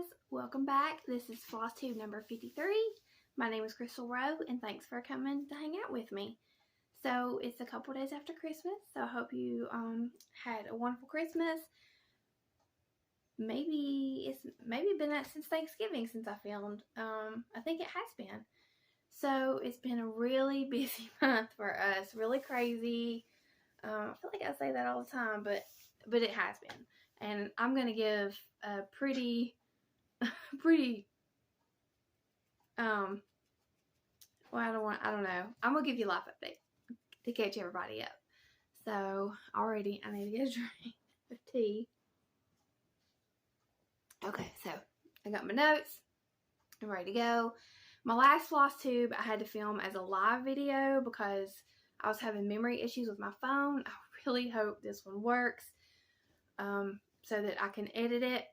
guys, welcome back. This is Flosstube number 53. My name is Crystal Rowe and thanks for coming to hang out with me. So it's a couple days after Christmas, so I hope you had a wonderful Christmas. Maybe it's been since Thanksgiving since I filmed. I think it has been. So it's been a really busy month for us, really crazy. I feel like I say that all the time, but it has been. And I'm gonna give a pretty, well, I don't know. I'm gonna give you a life update to catch everybody up. So already, I need to get a drink of tea. Okay, so I got my notes. I'm ready to go. My last Flosstube I had to film as a live video because I was having memory issues with my phone. I really hope this one works so that I can edit it.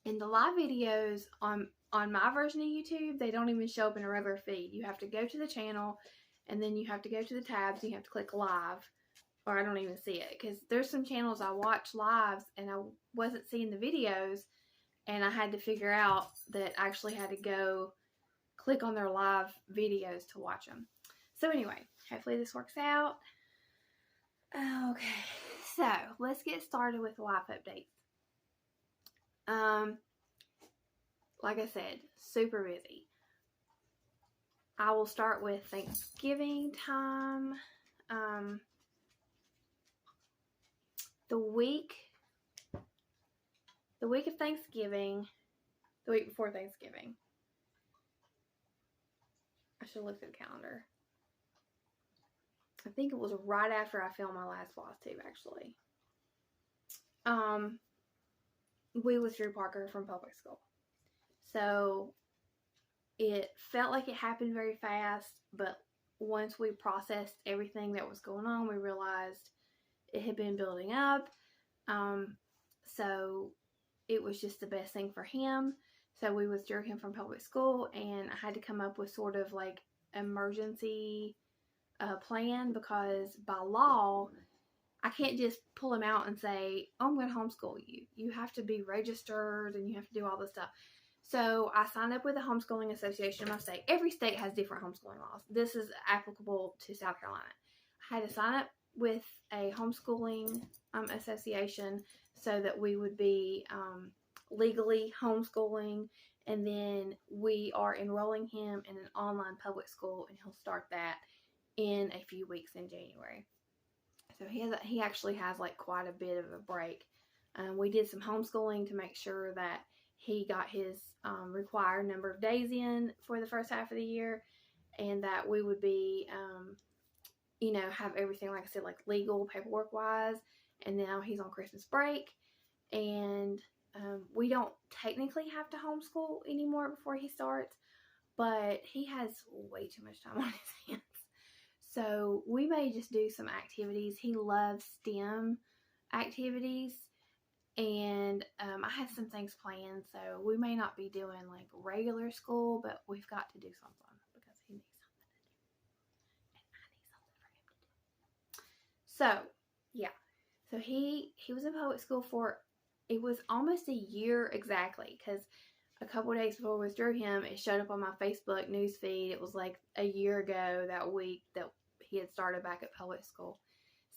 And the live videos on my version of YouTube, they don't even show up in a regular feed. You have to go to the channel and then you have to go to the tabs and you have to click live, or I don't even see it because there's some channels I watch lives and I wasn't seeing the videos, and I had to figure out that I actually had to go click on their live videos to watch them. So anyway, hopefully this works out. Okay, so let's get started with life updates. Like I said, super busy. I will start with Thanksgiving time. The week of Thanksgiving, the week before Thanksgiving. I should look at the calendar. I think it was right after I filmed my last Flosstube, actually. We withdrew Parker from public school. So it felt like it happened very fast, but once we processed everything that was going on, we realized it had been building up. So it was just the best thing for him. So we withdrew him from public school, and I had to come up with sort of like emergency plan, because by law, I can't just pull him out and say, oh, I'm going to homeschool you. You have to be registered and you have to do all this stuff. So I signed up with the Homeschooling Association of my state. Every state has different homeschooling laws. This is applicable to South Carolina. I had to sign up with a homeschooling association so that we would be legally homeschooling, and then we are enrolling him in an online public school, and he'll start that in a few weeks in January. So he actually has like quite a bit of a break. We did some homeschooling to make sure that he got his required number of days in for the first half of the year, and that we would be, have everything, like I said, like legal paperwork wise. And now he's on Christmas break, and we don't technically have to homeschool anymore before he starts, but he has way too much time on his hands. So we may just do some activities. He loves STEM activities, and I have some things planned. So we may not be doing like regular school, but we've got to do something because he needs something to do. And I need something for him to do. So yeah, so he was in public school for, it was almost a year exactly, because a couple of days before we withdrew him, it showed up on my Facebook news feed. It was like a year ago that week that he had started back at public school.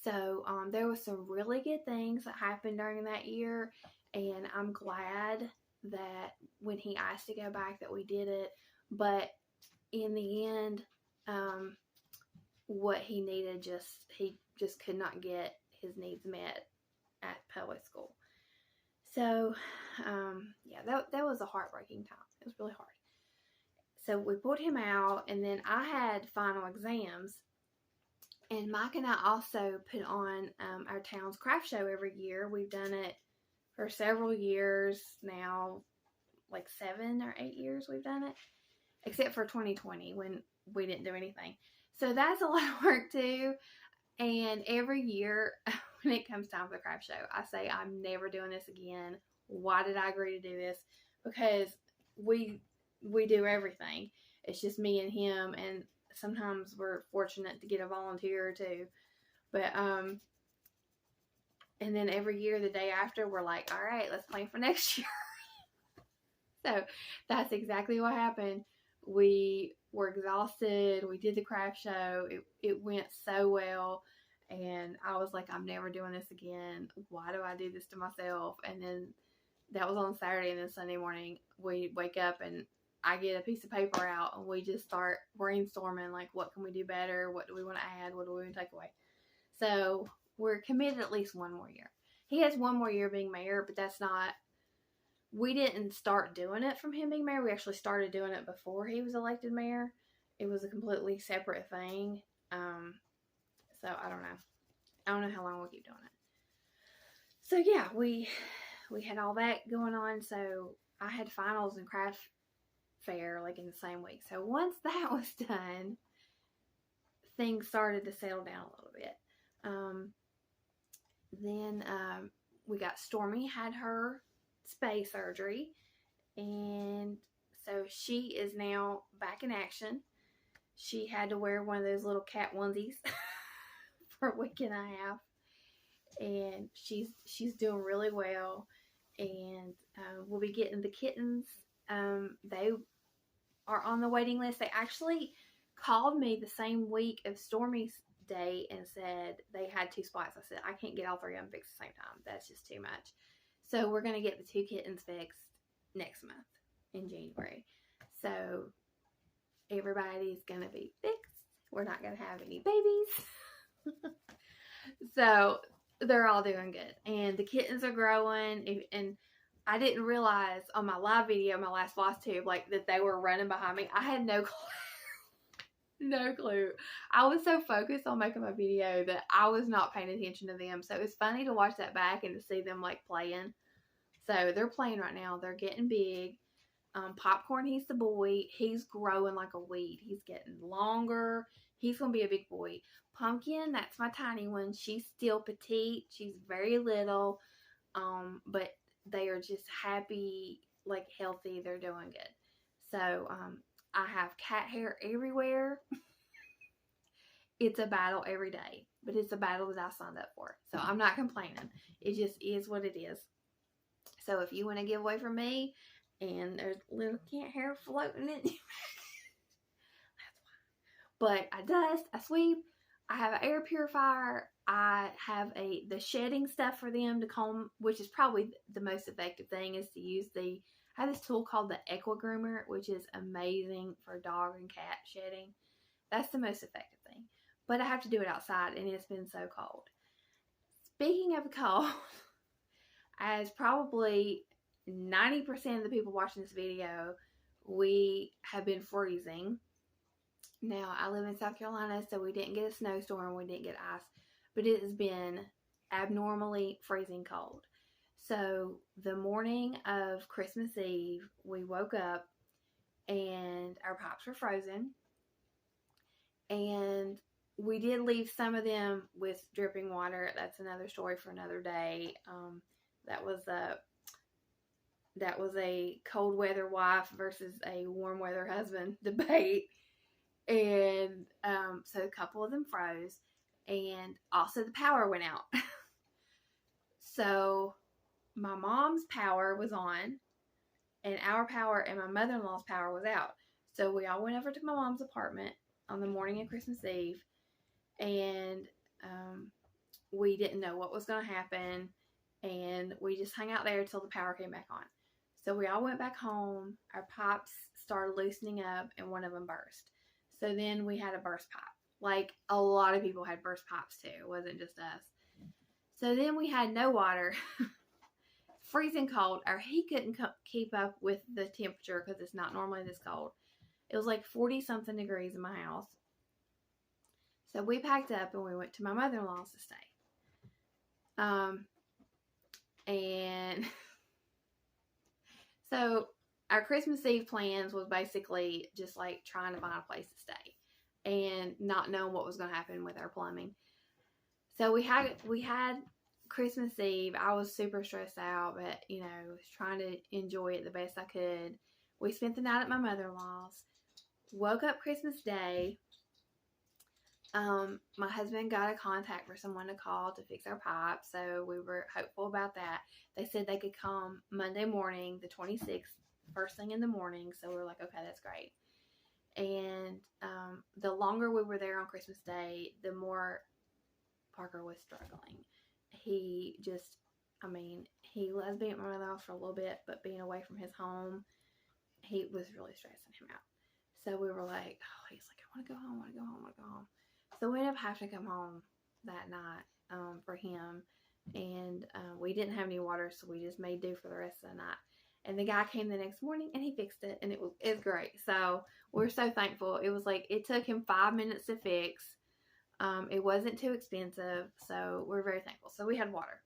So there was some really good things that happened during that year, and I'm glad that when he asked to go back that we did it. But in the end, what he needed, he just could not get his needs met at public school. So yeah, that was a heartbreaking time. It was really hard. So we pulled him out, and then I had final exams. And Mike and I also put on our town's craft show every year. We've done it for several years now, like 7 or 8 years we've done it, except for 2020 when we didn't do anything. So that's a lot of work too. And every year when it comes time for the craft show, I say, I'm never doing this again. Why did I agree to do this? Because we do everything. It's just me and him, and sometimes we're fortunate to get a volunteer or two. But and then every year the day after, we're like, all right, let's plan for next year. So that's exactly what happened. We were exhausted. We did the craft show. It went so well. And I was like, I'm never doing this again. Why do I do this to myself? And then that was on Saturday, and then Sunday morning we wake up and I get a piece of paper out and we just start brainstorming, like, what can we do better? What do we want to add? What do we want to take away? So we're committed at least one more year. He has one more year being mayor, but that's not, we didn't start doing it from him being mayor. We actually started doing it before he was elected mayor. It was a completely separate thing. So I don't know. I don't know how long we'll keep doing it. So yeah, we had all that going on. So I had finals and craft fair like in the same week. So once that was done, things started to settle down a little bit. Then we got Stormy had her spay surgery, and so she is now back in action. She had to wear one of those little cat onesies for a week and a half, and she's doing really well. And we'll be getting the kittens. They are on the waiting list. They actually called me the same week of Stormy's day and said they had 2 spots. I said, I can't get all 3 of them fixed at the same time. That's just too much. So we're going to get the 2 kittens fixed next month in January. So everybody's going to be fixed. We're not going to have any babies. So they're all doing good. And the kittens are growing. And I didn't realize on my live video, my last Flosstube, like, that they were running behind me. I had no clue. No clue. I was so focused on making my video that I was not paying attention to them. So it's funny to watch that back and to see them like playing. So they're playing right now. They're getting big. Popcorn, he's the boy. He's growing like a weed. He's getting longer. He's going to be a big boy. Pumpkin, that's my tiny one. She's still petite. She's very little. But they are just happy, like healthy. They're doing good. So, I have cat hair everywhere. It's a battle every day, but it's a battle that I signed up for. So I'm not complaining. It just is what it is. So if you want to give away from me and there's little cat hair floating in you, that's why. But I dust, I sweep, I have an air purifier, I have the shedding stuff for them to comb, which is probably the most effective thing, is to use I have this tool called the Equa Groomer, which is amazing for dog and cat shedding. That's the most effective thing. But I have to do it outside, and it's been so cold. Speaking of cold, as probably 90% of the people watching this video, we have been freezing. Now, I live in South Carolina, so we didn't get a snowstorm, we didn't get ice, but it has been abnormally freezing cold. So the morning of Christmas Eve, we woke up and our pipes were frozen. And we did leave some of them with dripping water. That's another story for another day. That was a cold weather wife versus a warm weather husband debate. And so a couple of them froze. And also the power went out. So my mom's power was on, and our power and my mother-in-law's power was out. So we all went over to my mom's apartment on the morning of Christmas Eve, and we didn't know what was going to happen, and we just hung out there until the power came back on. So we all went back home, our pipes started loosening up, and one of them burst. So then we had a burst pipe. Like, a lot of people had burst pipes too. It wasn't just us. So then we had no water. Freezing cold. Our heat couldn't keep up with the temperature because it's not normally this cold. It was like 40 something degrees in my house. So we packed up and we went to my mother-in-law's to stay. And so our Christmas Eve plans was basically just like trying to find a place to stay and not knowing what was going to happen with our plumbing. So we had Christmas Eve. I was super stressed out, but, you know, was trying to enjoy it the best I could. We spent the night at my mother-in-law's. Woke up Christmas Day. My husband got a contact for someone to call to fix our pipe, so we were hopeful about that. They said they could come Monday morning, the 26th, first thing in the morning. So we were like, okay, that's great. And the longer we were there on Christmas Day, the more Parker was struggling. He just, I mean, he loves being at my mother's house for a little bit, but being away from his home, he was really stressing him out. So we were like, oh, he's like, I want to go home, I want to go home, I want to go home. So we ended up having to come home that night for him. And we didn't have any water, so we just made do for the rest of the night. And the guy came the next morning and he fixed it, and it was great. So we're so thankful. It was like, it took him 5 minutes to fix. It wasn't too expensive, so we're very thankful. So we had water.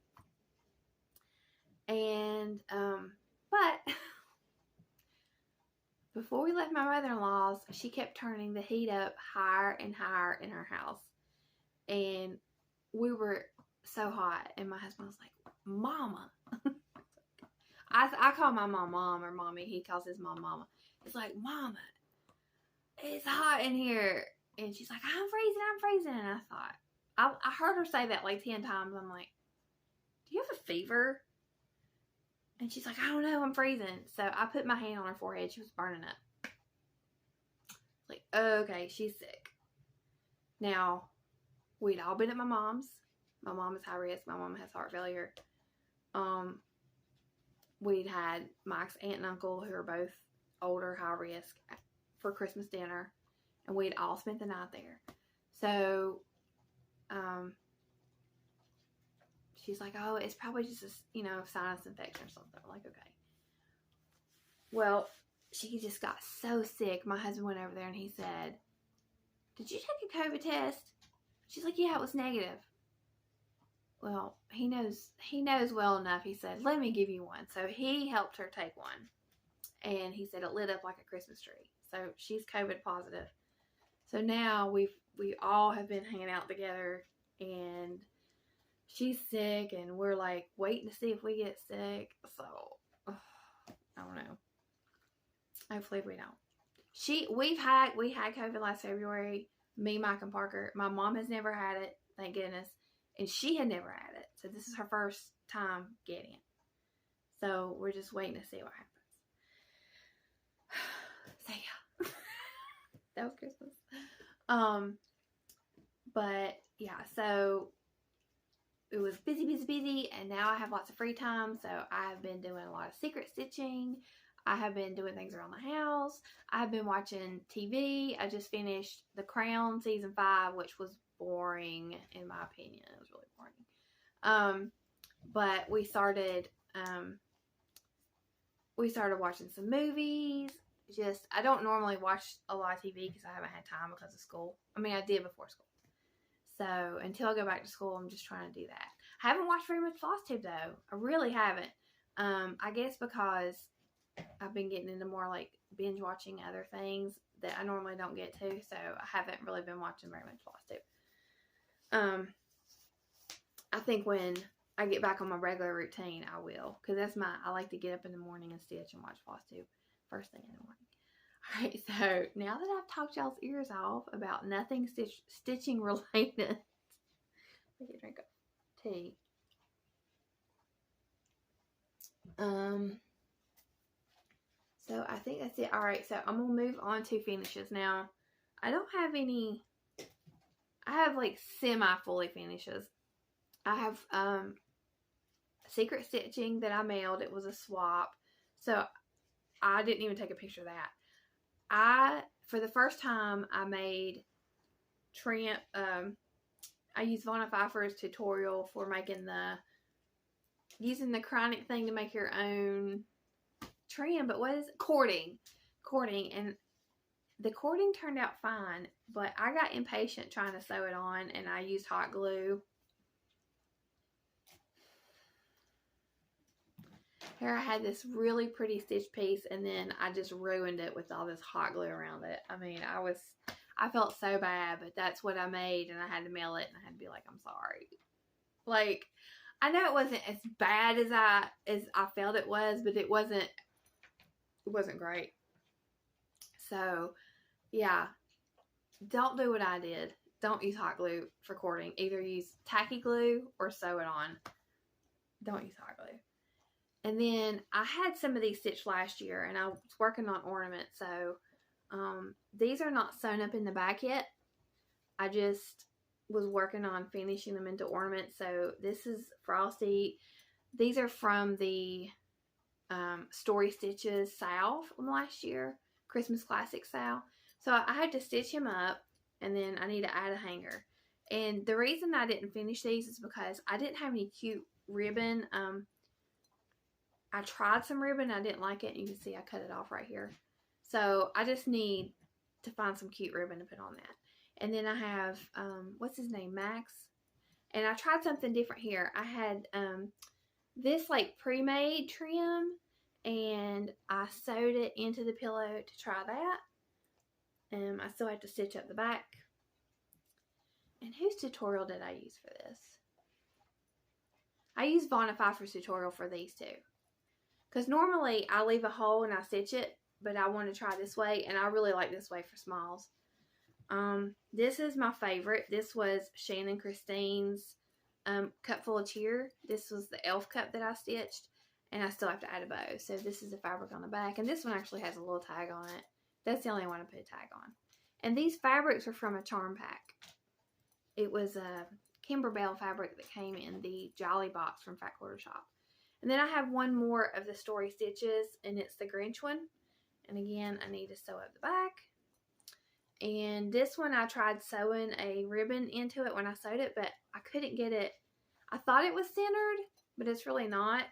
And, but before we left my mother-in-law's, she kept turning the heat up higher and higher in her house. And we were so hot. And my husband was like, Mama. I call my mom Mom or Mommy. He calls his mom Mama. It's like, Mama, it's hot in here. And she's like, I'm freezing. And I thought, I heard her say that like 10 times. I'm like, do you have a fever? And she's like, I don't know, I'm freezing. So I put my hand on her forehead. She was burning up. Like, okay, she's sick. Now, we'd all been at my mom's. My mom is high risk. My mom has heart failure. We'd had Mike's aunt and uncle, who are both older, high risk, for Christmas dinner. And we'd all spent the night there. So, she's like, oh, it's probably just a, sinus infection or something. I'm like, okay. Well, she just got so sick. My husband went over there and he said, did you take a COVID test? She's like, yeah, it was negative. Well, he knows well enough. He said, let me give you one. So he helped her take one. And he said it lit up like a Christmas tree. So she's COVID positive. So now we all have been hanging out together, and she's sick, and we're like waiting to see if we get sick. So I don't know. Hopefully we don't. We had COVID last February. Me, Mike, and Parker. My mom has never had it, thank goodness, and she had never had it. So this is her first time getting it. So we're just waiting to see what happens. So yeah, that was Christmas. But yeah, so it was busy, and now I have lots of free time. So I have been doing a lot of secret stitching. I have been doing things around the house. I have been watching TV. I just finished The Crown season 5, which was boring in my opinion. It was really boring. But we started watching some movies. I don't normally watch a lot of TV because I haven't had time because of school. I mean, I did before school. So until I go back to school, I'm just trying to do that. I haven't watched very much Flosstube though. I really haven't. I guess because I've been getting into more like binge watching other things that I normally don't get to. So I haven't really been watching very much Flosstube. I think when I get back on my regular routine, I will. Because I like to get up in the morning and stitch and watch Flosstube first thing in the morning. Alright, so now that I've talked y'all's ears off about nothing stitching related, let me get a drink of tea. So I think that's it. Alright, so I'm going to move on to finishes. Now, I don't have any, I have like semi-fully finishes. I have secret stitching that I mailed. It was a swap. So I didn't even take a picture of that. For the first time, I made trim. I used Vonna Pfeiffer's tutorial for making using the chronic thing to make your own trim. But what is it? Cording, and the cording turned out fine. But I got impatient trying to sew it on, and I used hot glue. Here I had this really pretty stitch piece, and then I just ruined it with all this hot glue around it. I mean, I felt so bad, but that's what I made, and I had to mail it, and I had to be like, I'm sorry. Like, I know it wasn't as bad as I felt it was, but it wasn't great. So, yeah, don't do what I did. Don't use hot glue for cording. Either use tacky glue or sew it on. Don't use hot glue. And then I had some of these stitched last year, and I was working on ornaments. So these are not sewn up in the back yet. I just was working on finishing them into ornaments. So this is Frosty. These are from the Story Stitches sale from last year, Christmas Classic sale. So I had to stitch him up, and then I need to add a hanger. And the reason I didn't finish these is because I didn't have any cute ribbon. I tried some ribbon. I didn't like it. You can see I cut it off right here. So I just need to find some cute ribbon to put on that. And then I have, what's his name, Max? And I tried something different here. I had this like pre-made trim, and I sewed it into the pillow to try that. I still have to stitch up the back. And whose tutorial did I use for this? I used Vonify's tutorial for these two. Because normally I leave a hole and I stitch it, but I want to try this way, and I really like this way for smalls. This is my favorite. This was Shannon Christine's cup full of cheer. This was the elf cup that I stitched, and I still have to add a bow. So this is the fabric on the back, and this one actually has a little tag on it. That's the only one I put a tag on. And these fabrics are from a charm pack. It was a Kimberbell fabric that came in the Jolly box from Fat Quarter Shop. And then I have one more of the Story Stitches, and it's the Grinch one. And again, I need to sew up the back. And this one, I tried sewing a ribbon into it when I sewed it, but I couldn't get it. I thought it was centered, but it's really not.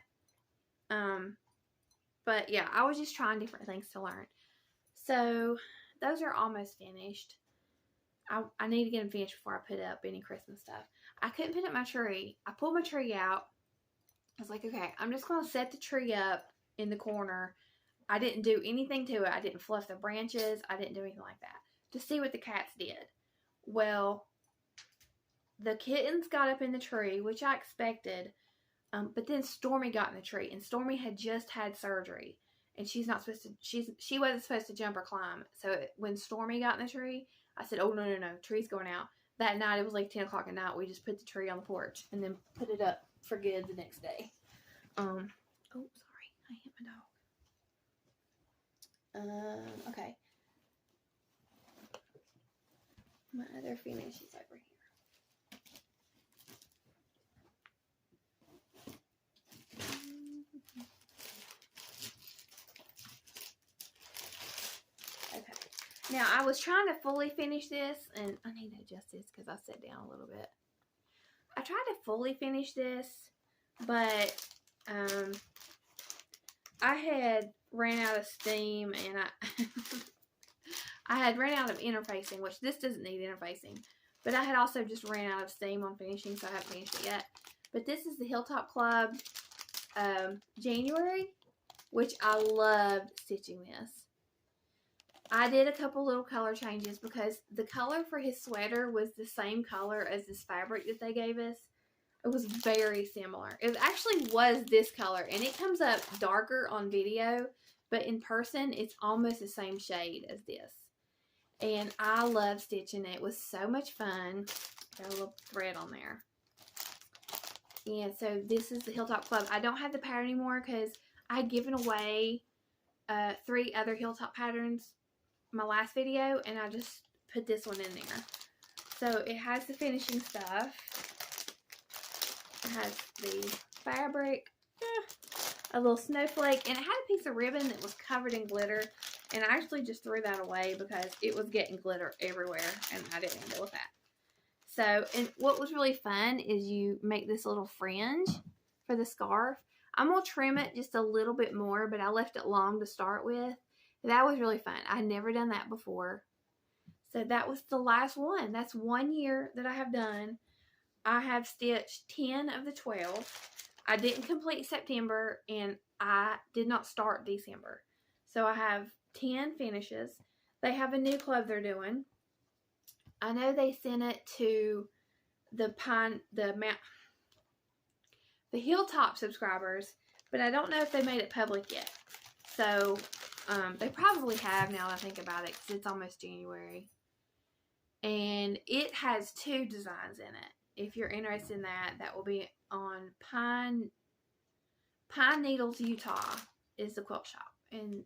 But yeah, I was just trying different things to learn. So those are almost finished. I need to get them finished before I put up any Christmas stuff. I couldn't put up my tree. I pulled my tree out. I was like, okay, I'm just going to set the tree up in the corner. I didn't do anything to it. I didn't fluff the branches. I didn't do anything like that, to see what the cats did. Well, the kittens got up in the tree, which I expected, but then Stormy got in the tree, and Stormy had just had surgery, and she's not supposed to, she wasn't supposed to jump or climb. So when Stormy got in the tree, I said, oh, no, tree's going out. That night, it was like 10 o'clock at night, we just put the tree on the porch, and then put it up for good the next day. Oh, sorry, I hit my dog. Okay. My other finish is over here. Okay. Now, I was trying to fully finish this, and I need to adjust this because I sat down a little bit. I tried to fully finish this, but I had ran out of steam, and I had ran out of interfacing, which this doesn't need interfacing. But I had also just ran out of steam on finishing, so I haven't finished it yet. But this is the Hilltop Club January, which I loved stitching this. I did a couple little color changes because the color for his sweater was the same color as this fabric that they gave us. It was very similar. It actually was this color, and it comes up darker on video, but in person, it's almost the same shade as this. And I love stitching it. It was so much fun. Got a little thread on there. And so this is the Hilltop Club. I don't have the pattern anymore because I had given away 3 other Hilltop patterns my last video, and I just put this one in there. So it has the finishing stuff. It has the fabric, a little snowflake, and it had a piece of ribbon that was covered in glitter, and I actually just threw that away because it was getting glitter everywhere, and I didn't want to deal with that. So, and what was really fun is you make this little fringe for the scarf. I'm going to trim it just a little bit more, but I left it long to start with. That was really fun. I had never done that before. So that was the last one. That's 1 year that I have done. I have stitched 10 of the 12. I didn't complete September, and I did not start December. So I have 10 finishes. They have a new club they're doing. I know they sent it to the Hilltop subscribers, but I don't know if they made it public yet. So they probably have now that I think about it, because it's almost January. And it has 2 designs in it. If you're interested in that, that will be on Pine Needles, Utah is the quilt shop. And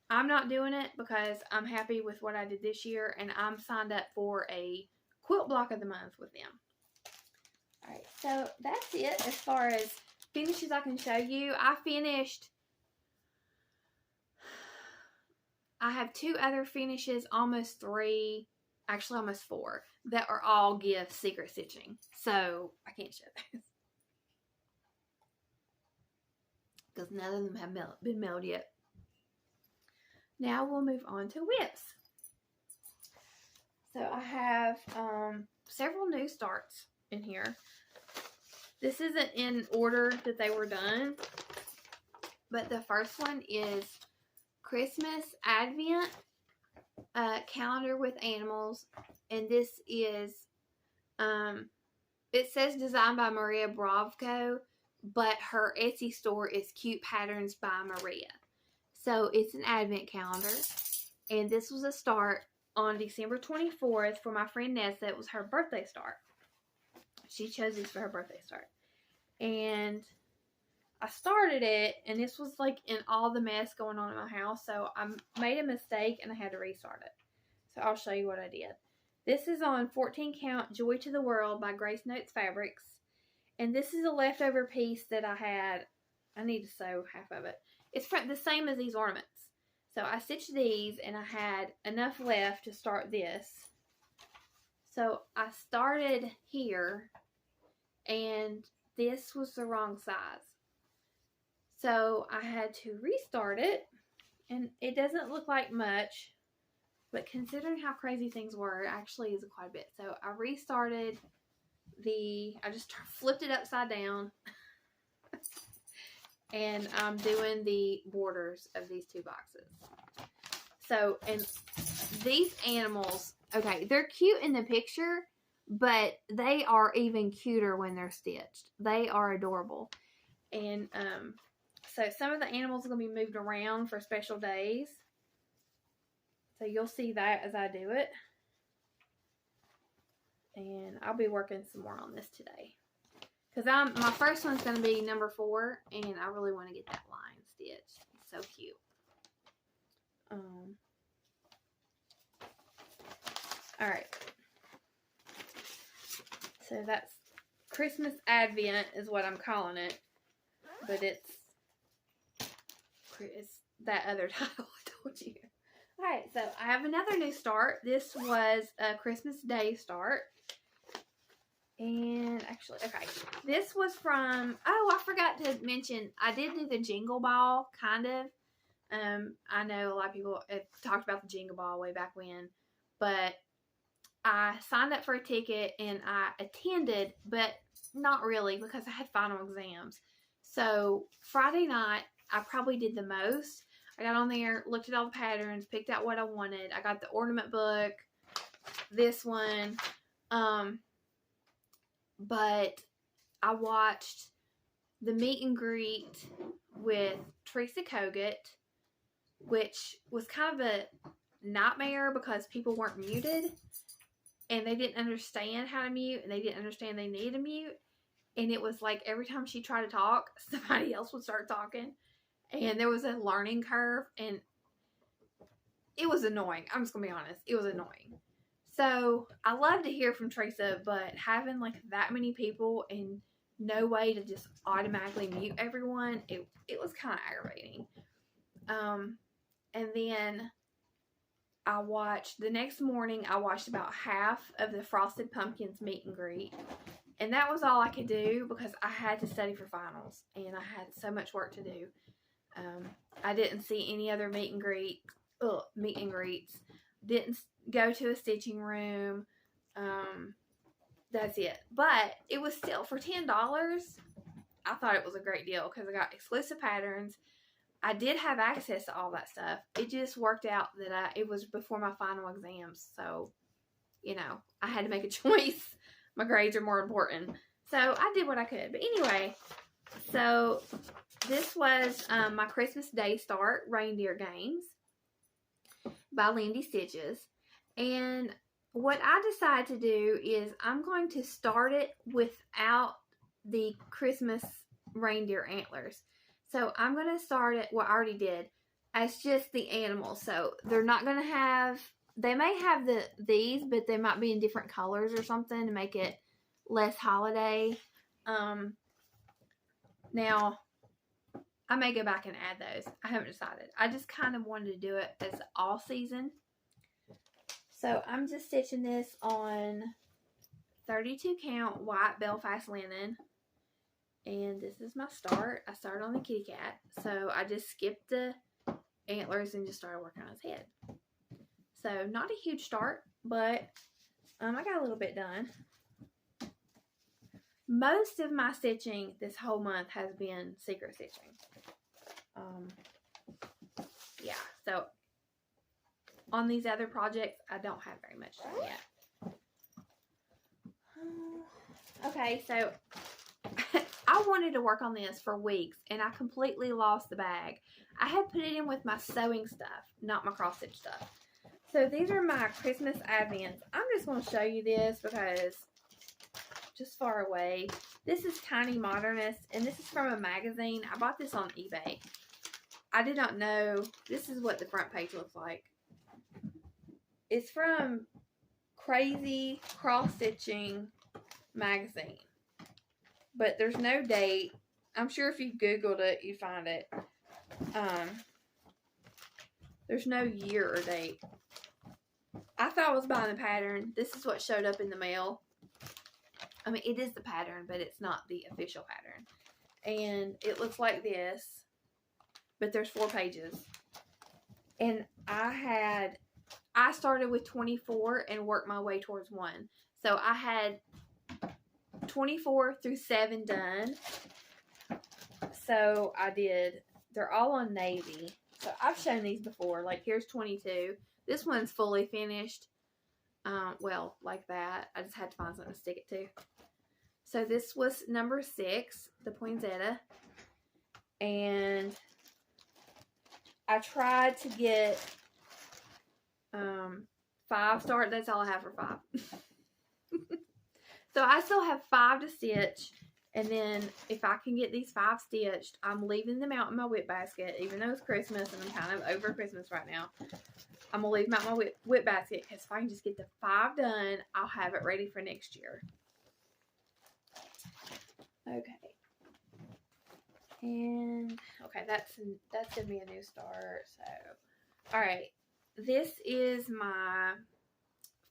I'm not doing it because I'm happy with what I did this year, and I'm signed up for a quilt block of the month with them. Alright, so that's it as far as finishes I can show you. I have 2 other finishes, almost 3, actually almost 4, that are all gift secret stitching. So I can't show those because none of them have been mailed yet. Now we'll move on to whips. So I have several new starts in here. This isn't in order that they were done, but the first one is Christmas Advent calendar with animals, and this is it says designed by Maria Bravko, but her Etsy store is Cute Patterns by Maria. So it's an advent calendar, and this was a start on December 24th for my friend Nessa. It was her birthday start. She chose this for her birthday start, and I started it, and this was like in all the mess going on in my house, so I made a mistake and I had to restart it. So I'll show you what I did. This is on 14 Count Joy to the World by Grace Notes Fabrics, and this is a leftover piece that I had. I need to sew half of it. It's the same as these ornaments. So I stitched these, and I had enough left to start this. So I started here, and this was the wrong size. So I had to restart it, and it doesn't look like much, but considering how crazy things were, it actually is quite a bit. So I restarted I just flipped it upside down, and I'm doing the borders of these 2 boxes. So, and these animals, okay, they're cute in the picture, but they are even cuter when they're stitched. They are adorable. And so some of the animals are going to be moved around for special days. So you'll see that as I do it. And I'll be working some more on this today. Because my first one's going to be number 4, and I really want to get that line stitched. It's so cute. Alright. So that's Christmas Advent is what I'm calling it. But it's that other title I told you. Alright, so I have another new start. This was a Christmas Day start. And actually, okay, this was from, I forgot to mention, I did do the Jingle Ball, kind of. I know a lot of people have talked about the Jingle Ball way back when, but I signed up for a ticket and I attended, but not really because I had final exams. So Friday night, I probably did the most. I got on there, looked at all the patterns, picked out what I wanted. I got the ornament book, this one, but I watched the meet and greet with Teresa Kogut, which was kind of a nightmare because people weren't muted, and they didn't understand how to mute, and they didn't understand they needed to mute, and it was like every time she tried to talk, somebody else would start talking, and there was a learning curve, and it was annoying. I'm just gonna be honest, it was annoying. So I love to hear from Teresa, but having like that many people and no way to just automatically mute everyone, it was kind of aggravating. And then the next morning I watched about half of the Frosted Pumpkins meet and greet, and that was all I could do because I had to study for finals and I had so much work to do. I didn't see any other meet and greets. Didn't go to a stitching room. That's it. But it was still for $10. I thought it was a great deal because I got exclusive patterns. I did have access to all that stuff. It just worked out that it was before my final exams. So, I had to make a choice. My grades are more important. So I did what I could. But anyway, so this was my Christmas Day start, Reindeer Games by Lindy Stitches. And what I decided to do is I'm going to start it without the Christmas reindeer antlers. So I'm going to start it, well, I already did, as just the animals. So they're not going to have, they may have these, but they might be in different colors or something to make it less holiday. Now, I may go back and add those. I haven't decided. I just kind of wanted to do it as all season. So I'm just stitching this on 32 count white Belfast linen. And this is my start. I started on the kitty cat. So I just skipped the antlers and just started working on his head. So not a huge start, but I got a little bit done. Most of my stitching this whole month has been secret stitching. Yeah, so on these other projects, I don't have very much done yet. Okay, so I wanted to work on this for weeks, and I completely lost the bag. I had put it in with my sewing stuff, not my cross stitch stuff. So these are my Christmas advents. I'm just going to show you this because just far away. This is Tiny Modernist, and this is from a magazine. I bought this on eBay. I did not know. This is what the front page looks like. It's from Crazy Cross Stitching magazine, but there's no date. I'm sure if you Googled it, you'd find it. There's no year or date. I thought I was buying the pattern. This is what showed up in the mail. I mean, it is the pattern, but it's not the official pattern. And it looks like this, but there's 4 pages. And I started with 24 and worked my way towards 1. So I had 24 through 7 done. So I did, they're all on navy. So I've shown these before. Like here's 22. This one's fully finished. Well, like that. I just had to find something to stick it to. So this was number 6, the poinsettia. And I tried to get 5 start. That's all I have for 5. So I still have 5 to stitch. And then if I can get these 5 stitched, I'm leaving them out in my whip basket. Even though it's Christmas and I'm kind of over Christmas right now. I'm going to leave them out in my whip basket. Because if I can just get the 5 done, I'll have it ready for next year. Okay. And, okay, that's going to be a new start. So, alright. This is my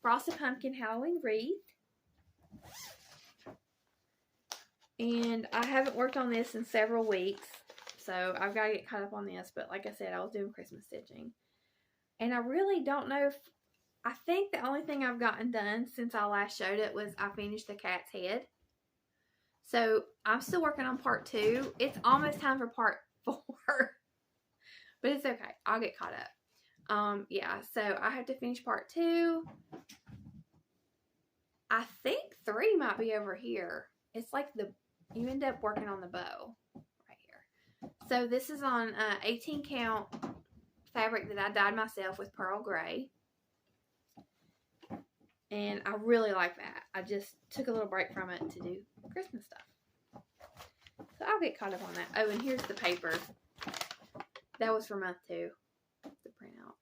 Frosted Pumpkin Halloween wreath. And I haven't worked on this in several weeks. So, I've got to get caught up on this. But, like I said, I was doing Christmas stitching. And I really don't know if... I think the only thing I've gotten done since I last showed it was I finished the cat's head. So, I'm still working on part 2. It's almost time for part 4. But it's okay. I'll get caught up. Yeah, so I have to finish part 2. I think 3 might be over here. It's like you end up working on the bow right here. So, this is on 18 count fabric that I dyed myself with pearl gray. And I really like that. I just took a little break from it to do Christmas stuff. So I'll get caught up on that. Oh, and here's the paper. That was for month 2. The printout.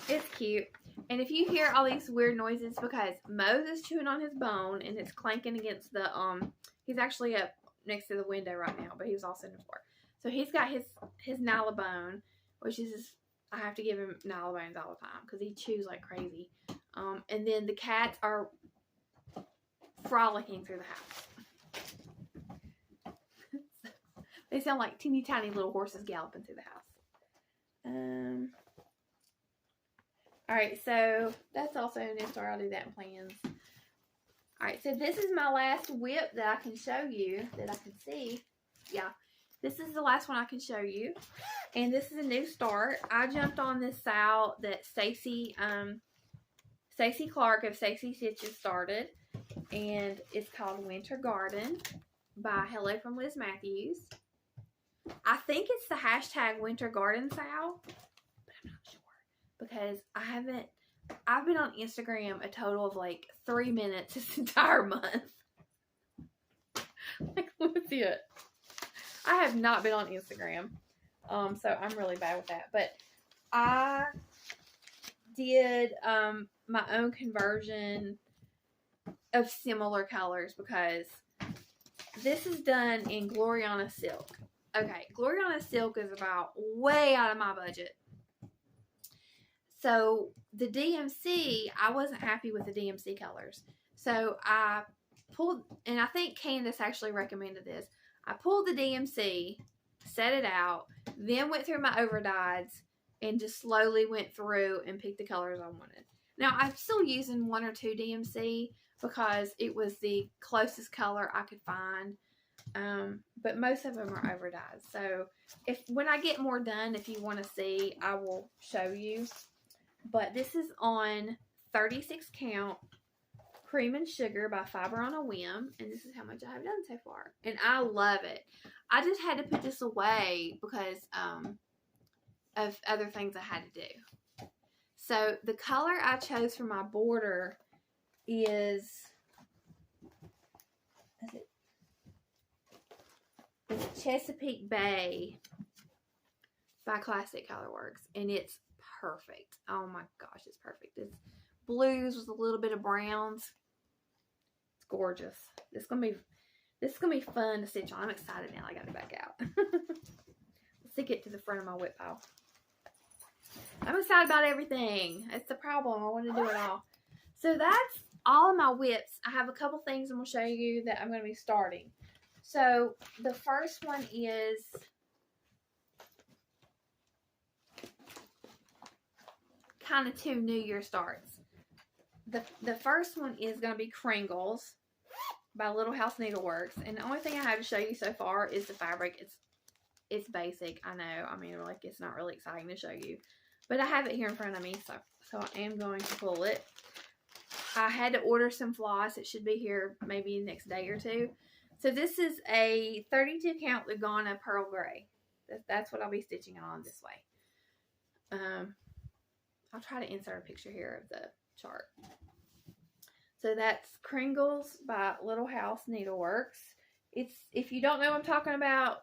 It's cute. And if you hear all these weird noises, because Mose is chewing on his bone and it's clanking against the, he's actually up next to the window right now, but he was also in the floor. So he's got his Nylabone, which is I have to give him Nylabones all the time because he chews like crazy. And then the cats are frolicking through the house. They sound like teeny tiny little horses galloping through the house. Alright, so that's also a new story. I'll do that in plans. Alright, so this is my last whip that I can show you, that I can see. Yeah. This is the last one I can show you. And this is a new start. I jumped on this sow that Stacy Clark of Stacy Stitches started. And it's called Winter Garden by Hello from Liz Matthews. I think it's the hashtag Winter Garden sow, but I'm not sure. Because I've been on Instagram a total of like 3 minutes this entire month. Like, let me see it. I have not been on Instagram. So I'm really bad with that. But I did my own conversion of similar colors because this is done in Gloriana Silk. Okay, Gloriana Silk is about way out of my budget. So the DMC, I wasn't happy with the DMC colors. So I pulled, and I think Candace actually recommended this. I pulled the DMC, set it out, then went through my overdyes, and just slowly went through and picked the colors I wanted. Now, I'm still using 1 or 2 DMC because it was the closest color I could find. But most of them are overdyes. So when I get more done, if you want to see, I will show you. But this is on 36 count Cream and Sugar by Fiber on a Whim. And this is how much I have done so far. And I love it. I just had to put this away because of other things I had to do. So the color I chose for my border is it's Chesapeake Bay by Classic Colorworks, and it's perfect. Oh my gosh, it's perfect. It's blues with a little bit of browns. It's gorgeous. This is gonna be fun to stitch on. I'm excited now. I got it back out. Let's stick it to the front of my whip pile. I'm excited about everything. That's the problem. I want to do it all. So that's all of my whips. I have a couple things I'm going to show you that I'm going to be starting. So the first one is kind of 2 New Year starts. The first one is going to be Kringles by Little House Needleworks. And the only thing I have to show you so far is the fabric. It's basic. I know. I mean, like, it's not really exciting to show you. But I have it here in front of me, so I am going to pull it. I had to order some floss. It should be here maybe next day or 2. So this is a 32 count Lugana Pearl Gray. That's what I'll be stitching on this way. I'll try to insert a picture here of the chart. So that's Kringles by Little House Needleworks. If you don't know what I'm talking about,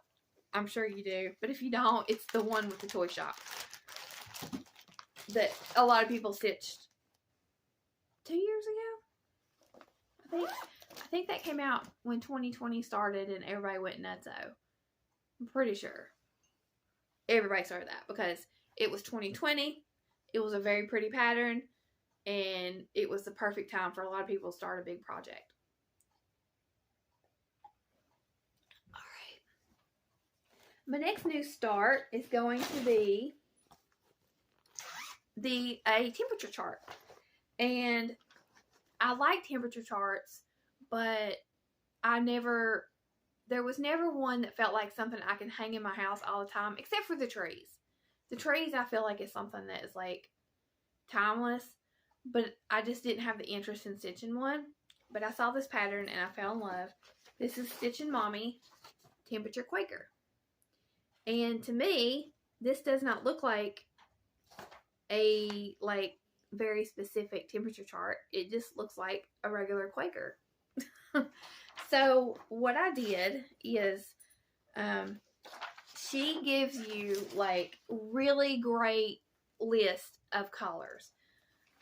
I'm sure you do. But if you don't, it's the one with the toy shop that a lot of people stitched 2 years ago. I think that came out when 2020 started and everybody went nutso. I'm pretty sure everybody started that because it was 2020. It was a very pretty pattern, and it was the perfect time for a lot of people to start a big project. Alright. My next new start is going to be a temperature chart. And I like temperature charts, but there was never one that felt like something I can hang in my house all the time, except for the trees. The trees I feel like is something that is like timeless, but I just didn't have the interest in stitching one. But I saw this pattern and I fell in love. This is Stitchin' Mommy Temperature Quaker. And to me, this does not look like a very specific temperature chart. It just looks like a regular Quaker. So what I did is she gives you like really great list of colors,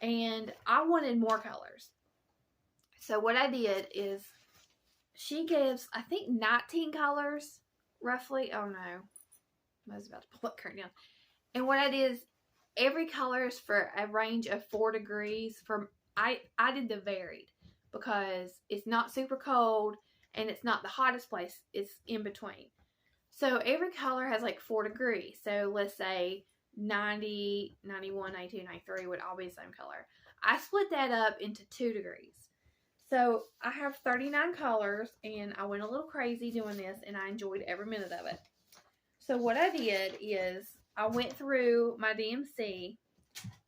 and I wanted more colors. So what I did is she gives, I think, 19 colors roughly. Oh no, I was about to pull that curtain down. And what I did is every color is for a range of 4 degrees. I did the varied because it's not super cold and it's not the hottest place. It's in between. So every color has like 4 degrees. So let's say 90, 91, 92, 93 would all be the same color. I split that up into 2 degrees. So I have 39 colors, and I went a little crazy doing this, and I enjoyed every minute of it. So what I did is I went through my DMC.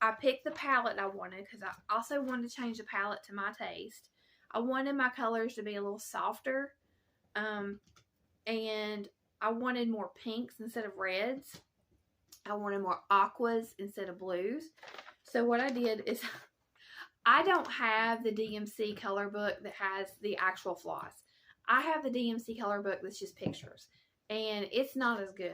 I picked the palette I wanted because I also wanted to change the palette to my taste. I wanted my colors to be a little softer, and I wanted more pinks instead of reds. I wanted more aquas instead of blues. So what I did is I don't have the DMC color book that has the actual floss. I have the DMC color book that's just pictures, and it's not as good.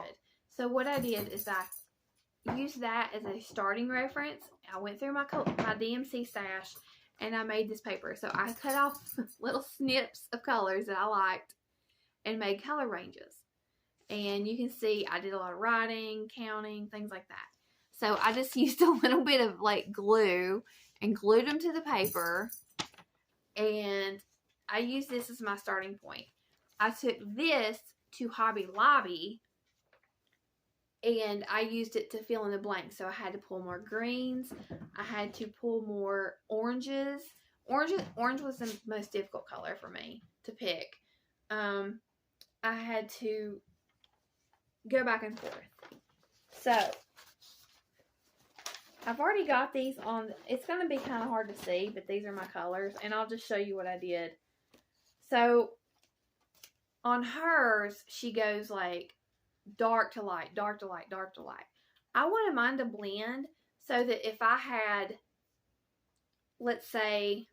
So what I did is I used that as a starting reference. I went through my DMC stash, and I made this paper. So I cut off little snips of colors that I liked and made color ranges. And you can see I did a lot of writing, counting, things like that. So I just used a little bit of like glue and glued them to the paper. And I used this as my starting point. I took this to Hobby Lobby and I used it to fill in the blanks. So I had to pull more greens. I had to pull more oranges. Orange was the most difficult color for me to pick. I had to go back and forth. So I've already got these on. It's going to be kind of hard to see, but these are my colors, and I'll just show you what I did. So on hers, she goes like dark to light, dark to light, dark to light. I wanted mine to blend so that if I had, let's say,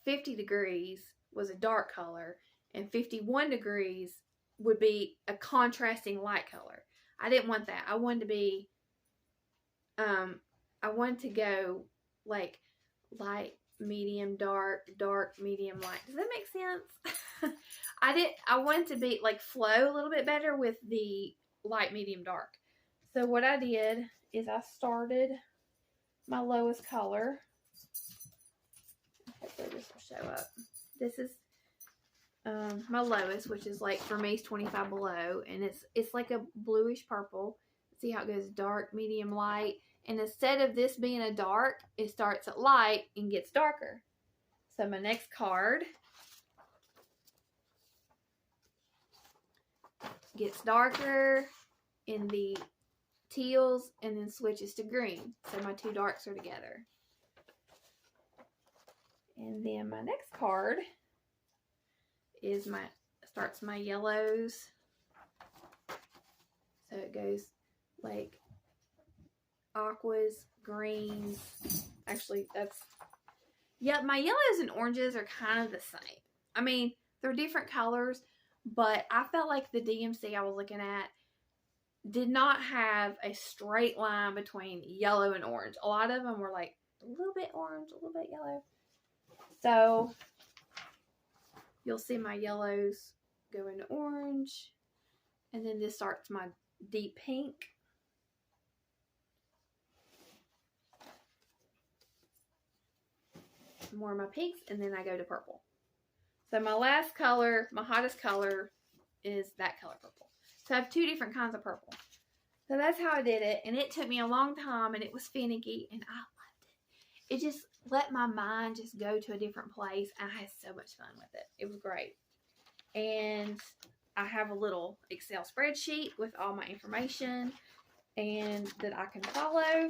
50 degrees was a dark color and 51 degrees would be a contrasting light color. I didn't want that. I wanted to be, I wanted to go like light, medium, dark, dark, medium, light. Does that make sense? I wanted to be like flow a little bit better with the light, medium, dark. So what I did is I started my lowest color. Hopefully this will show up. This is my lowest, which is like for me is 25 below, and it's like a bluish purple. See how it goes dark, medium, light, and instead of this being a dark, it starts at light and gets darker. So my next card gets darker in the teals and then switches to green. So my two darks are together. And then my next card is starts my yellows. So it goes like aquas, greens. Actually, my yellows and oranges are kind of the same. I mean, they're different colors, but I felt like the DMC I was looking at did not have a straight line between yellow and orange. A lot of them were like a little bit orange, a little bit yellow. So you'll see my yellows go into orange, and then this starts my deep pink. More of my pinks, and then I go to purple. So my last color, my hottest color, is that color purple. So I have two different kinds of purple. So that's how I did it, and it took me a long time, and it was finicky, and I loved it. It just let my mind just go to a different place, and I had so much fun with it. It was great. And I have a little Excel spreadsheet with all my information and that I can follow.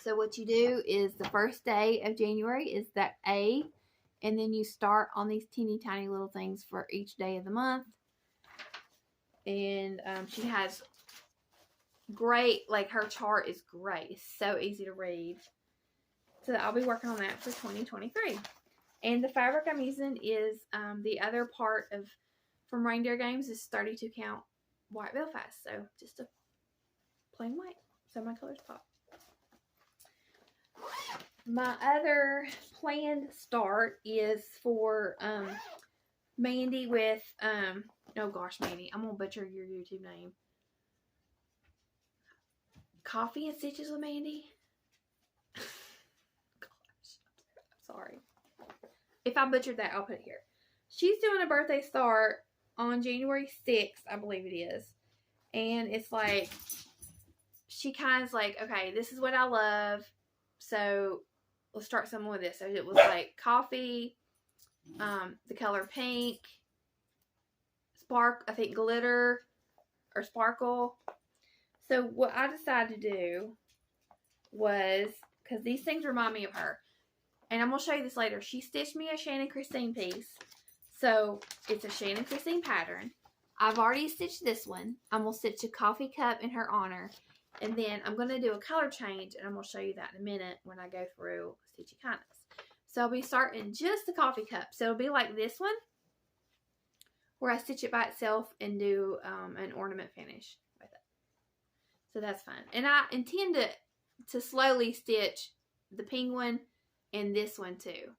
So what you do is the first day of January is that A, and then you start on these teeny tiny little things for each day of the month. And she has great, like her chart is great. It's so easy to read. So I'll be working on that for 2023. And the fabric I'm using is the other part from Reindeer Games is 32 count white Belfast. So just a plain white. So my colors pop. My other planned start is for Mandy with, oh gosh, Mandy, I'm going to butcher your YouTube name. Coffee and Stitches with Mandy? Gosh, I'm sorry. If I butchered that, I'll put it here. She's doing a birthday start on January 6th, I believe it is. And it's like, she kind of like, okay, this is what I love. So let's start something with this. So it was like coffee, the color pink, I think glitter or sparkle. So what I decided to do was, because these things remind me of her, and I'm going to show you this later. She stitched me a Shannon Christine piece. So it's a Shannon Christine pattern. I've already stitched this one. I'm going to stitch a coffee cup in her honor. And then I'm going to do a color change, and I'm going to show you that in a minute when I go through Stitchy Kindness. So I'll be starting just the coffee cup. So it'll be like this one. where I stitch it by itself and do an ornament finish with it. So that's fun. And I intend to slowly stitch the penguin and this one too.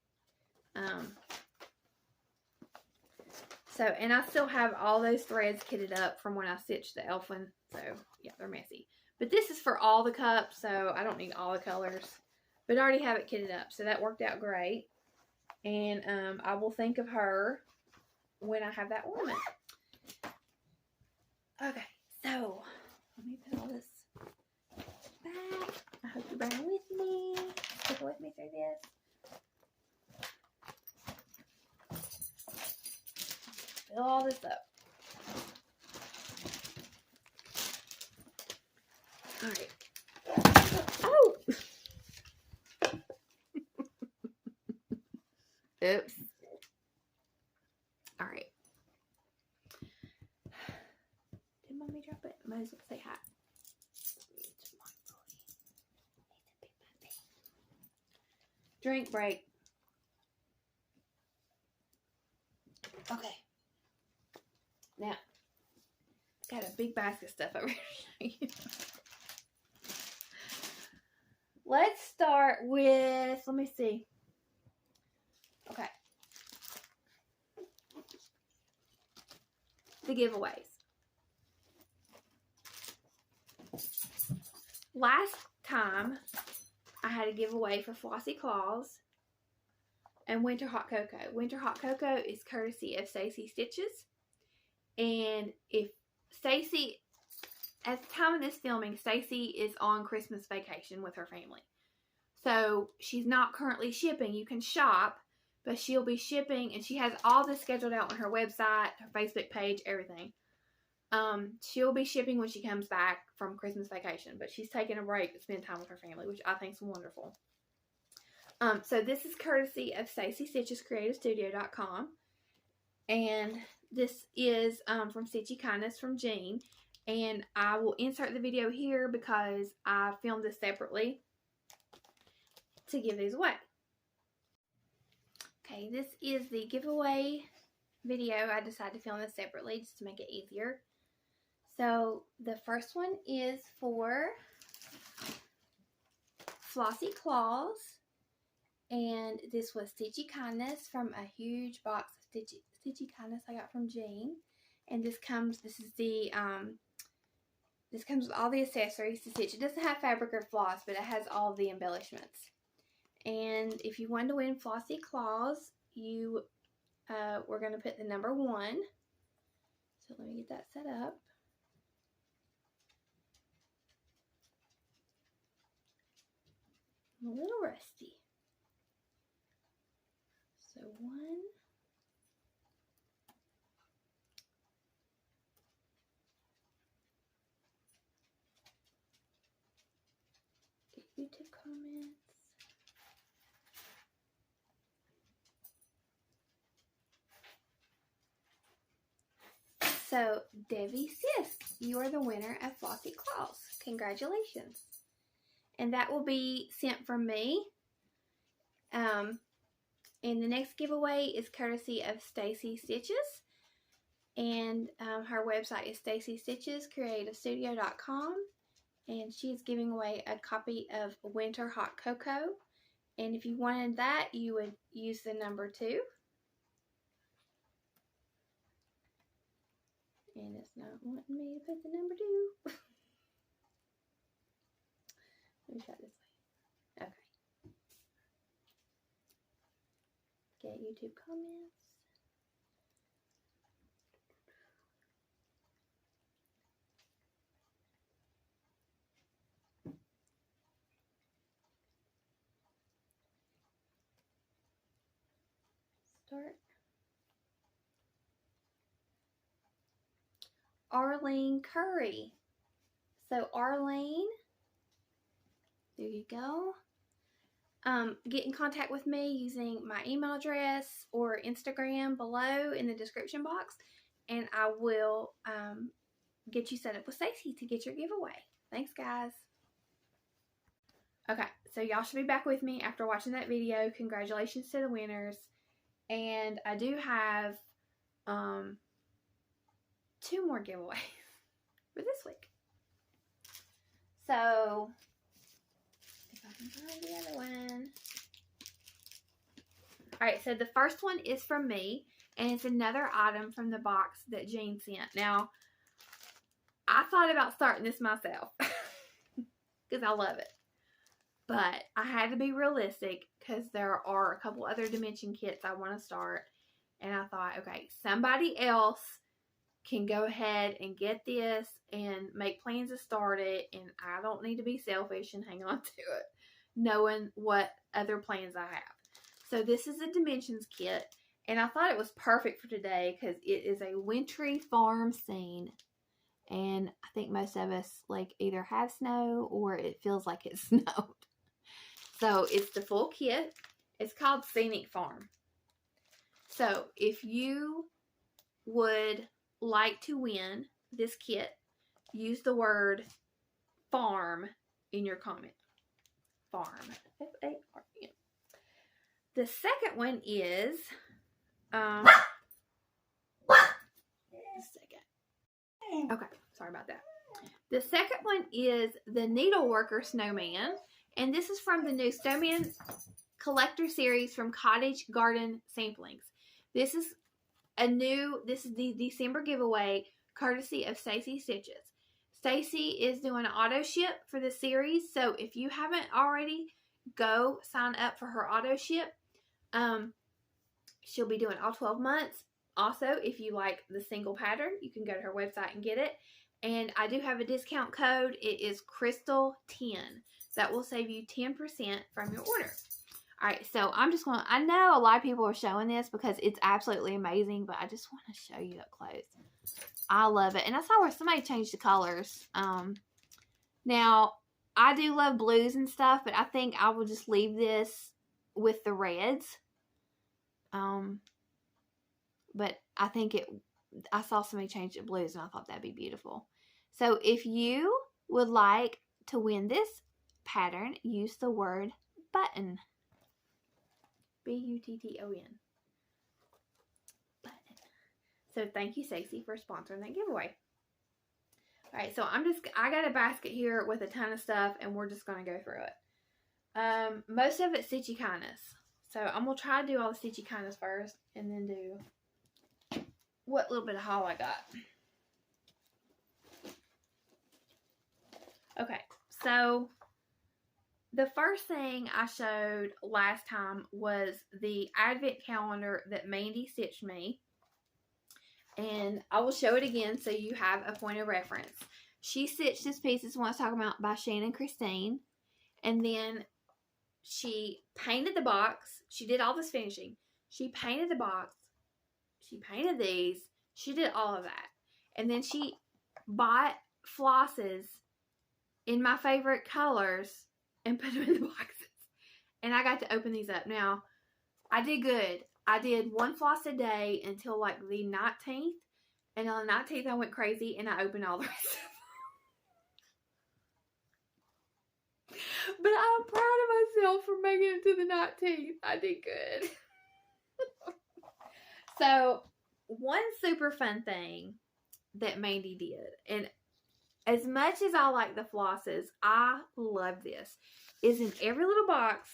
And I still have all those threads kitted up from when I stitched the elf one. So yeah, they're messy. But this is for all the cups, so I don't need all the colors. But I already have it kitted up, so that worked out great. And I will think of her when I have that ornament. Okay, so let me put all this back. I hope you're bearing with me. Stick with me through this. Fill all this up. All right. Oh! Oops. All right. Did mommy drop it? Might as well say hi. Drink break. Okay. Now, got a big basket of stuff over here. Let's start with, let me see. Okay. The giveaways. Last time, I had a giveaway for Flossy Claws and Winter Hot Cocoa. Winter Hot Cocoa is courtesy of Stacy Stitches. And if Stacy, at the time of this filming, Stacy is on Christmas vacation with her family. So she's not currently shipping. You can shop, but she'll be shipping, and she has all this scheduled out on her website, her Facebook page, everything. She'll be shipping when she comes back from Christmas vacation, but she's taking a break to spend time with her family, which I think is wonderful. So this is courtesy of Stacy Stitches CreativeStudio.com, and this is from Stitchy Kindness from Jean, and I will insert the video here because I filmed this separately to give these away. Okay, this is the giveaway video. I decided to film this separately just to make it easier. So the first one is for Flossy Claws, and this was Stitchy Kindness from a huge box of Stitchy Kindness I got from Jean. And this comes with all the accessories to stitch. It doesn't have fabric or floss, but it has all the embellishments. And if you want to win Flossy Claws, you we're going to put the number 1. So let me get that set up. I'm a little rusty. So 1. Get YouTube comments. So, Debbie Sis, you are the winner of Flossy Claws. Congratulations. And that will be sent from me. And the next giveaway is courtesy of Stacy Stitches. And her website is stacystitchescreativestudio.com. And she's giving away a copy of Winter Hot Cocoa. And if you wanted that, you would use the number 2. And it's not wanting me to put the number 2. Let me try this way. Okay. Get YouTube comments. Start. Arlene Curry. So Arlene, there you go. Get in contact with me using my email address or Instagram below in the description box, and I will get you set up with Stacy to get your giveaway. Thanks, guys. Okay, so y'all should be back with me after watching that video. Congratulations to the winners. And I do have 2 more giveaways for this week. So, if I can find the other one. Alright, so the first one is from me, and it's another item from the box that Jean sent. Now, I thought about starting this myself, because I love it. But I had to be realistic, because there are a couple other dimension kits I want to start. And I thought, okay, somebody else can go ahead and get this and make plans to start it, and I don't need to be selfish and hang on to it, knowing what other plans I have. So this is a Dimensions kit, and I thought it was perfect for today because it is a wintry farm scene, and I think most of us like either have snow or it feels like it snowed. So it's the full kit. It's called Scenic Farm. So if you would like to win this kit, use the word farm in your comment. Farm. F-A-R-M. The second one is, a second. Okay, sorry about that. The second one is the Needleworker Snowman, and this is from the new Snowman Collector Series from Cottage Garden Samplings. This is the December giveaway, courtesy of Stacy Stitches. Stacy is doing an auto ship for the series, so if you haven't already, go sign up for her auto ship. She'll be doing all 12 months. Also, if you like the single pattern, you can go to her website and get it. And I do have a discount code. It is Crystal10. That will save you 10% from your order. Alright, so I'm just going to, I know a lot of people are showing this because it's absolutely amazing, but I just want to show you up close. I love it. And I saw where somebody changed the colors. Now, I do love blues and stuff, but I think I will just leave this with the reds. But I think I saw somebody change it to blues, and I thought that'd be beautiful. So if you would like to win this pattern, use the word button. B-U-T-T-O-N. Button. So thank you, Stacey, for sponsoring that giveaway. Alright, so I got a basket here with a ton of stuff, and we're just going to go through it. Most of it's Stitchy Kindness. So I'm going to try to do all the Stitchy Kindness first, and then do what little bit of haul I got. Okay, so the first thing I showed last time was the advent calendar that Mandy stitched me. And I will show it again so you have a point of reference. She stitched this piece, this one I was talking about, by Shannon Christine. And then she painted the box. She did all this finishing. She painted the box. She painted these. She did all of that. And then she bought flosses in my favorite colors and put them in the boxes. And I got to open these up. Now, I did good. I did one floss a day until like the 19th. And on the 19th, I went crazy and I opened all the rest of them. But I'm proud of myself for making it to the 19th. I did good. So, one super fun thing that Mandy did, and as much as I like the flosses, I love this, is in every little box,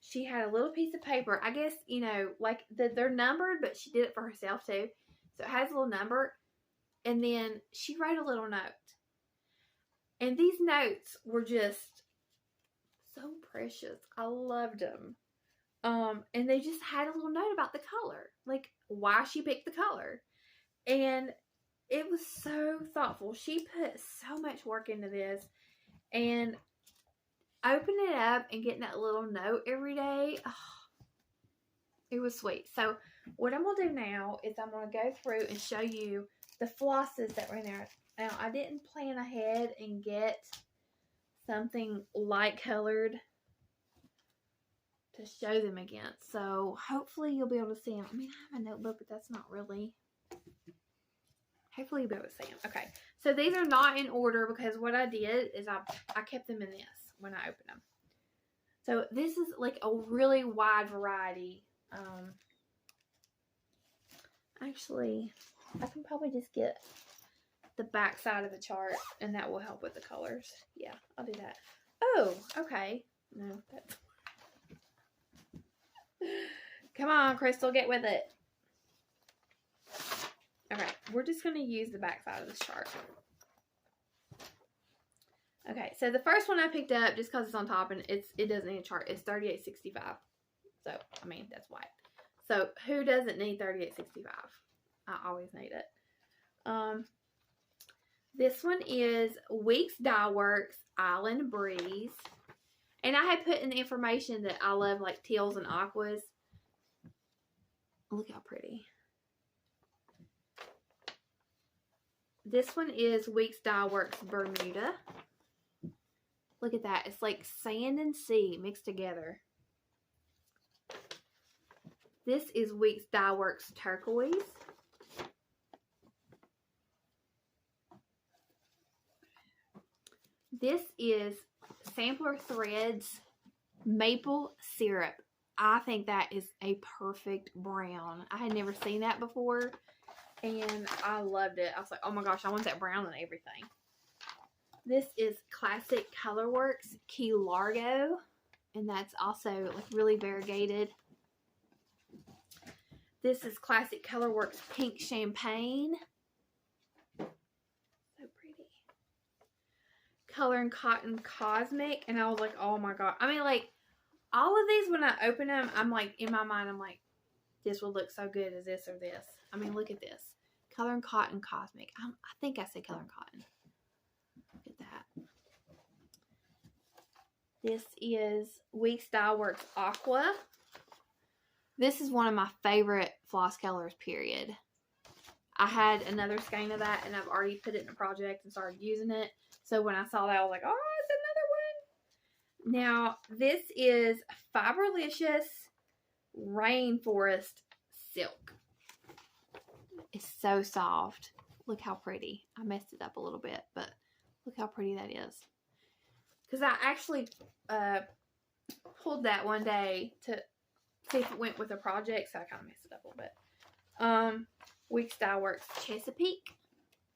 she had a little piece of paper. I guess, you know, like they're numbered, but she did it for herself too. So it has a little number. And then she wrote a little note. And these notes were just so precious. I loved them. And they just had a little note about the color. Like, why she picked the color. And it was so thoughtful. She put so much work into this. And opening it up and getting that little note every day, oh, it was sweet. So what I'm going to do now is I'm going to go through and show you the flosses that were in there. Now, I didn't plan ahead and get something light colored to show them against. So hopefully you'll be able to see them. I mean, I have a notebook, but that's not really... Hopefully you'll be able to see them. Okay, so these are not in order because what I did is I kept them in this when I opened them. So this is like a really wide variety. Actually, I can probably just get the back side of the chart, and that will help with the colors. Yeah, I'll do that. Oh, okay. No, that's... Come on, Crystal, get with it. Okay, we're just going to use the back side of this chart. Okay, so the first one I picked up, just because it's on top and it doesn't need a chart, it's 38.65. So, I mean, that's white. So, who doesn't need 38.65? I always need it. This one is Weeks Dye Works Island Breeze. And I had put in the information that I love like teals and aquas. Look how pretty. This one is Weeks Dye Works Bermuda. Look at that. It's like sand and sea mixed together. This is Weeks Dye Works Turquoise. This is Sampler Threads Maple Syrup. I think that is a perfect brown. I had never seen that before, and I loved it. I was like, oh my gosh, I want that brown and everything. This is Classic Colorworks Key Largo, and that's also like really variegated. This is Classic Colorworks Pink Champagne. So pretty. Color and Cotton Cosmic, and I was like, oh my god. I mean, like, all of these, when I open them, I'm like, in my mind, I'm like, this will look so good as this or this. I mean, look at this. Color and Cotton Cosmic. I think I said Color and Cotton. Look at that. This is Weeks Dye Works Aqua. This is one of my favorite floss colors, period. I had another skein of that, and I've already put it in a project and started using it. So when I saw that, I was like, oh, it's another one. Now, this is Fiberlicious Rainforest Silk. It's so soft. Look how pretty. I messed it up a little bit, but look how pretty that is. Because I actually pulled that one day to see if it went with a project, so I kind of messed it up a little bit. Weeks Dye Works Chesapeake,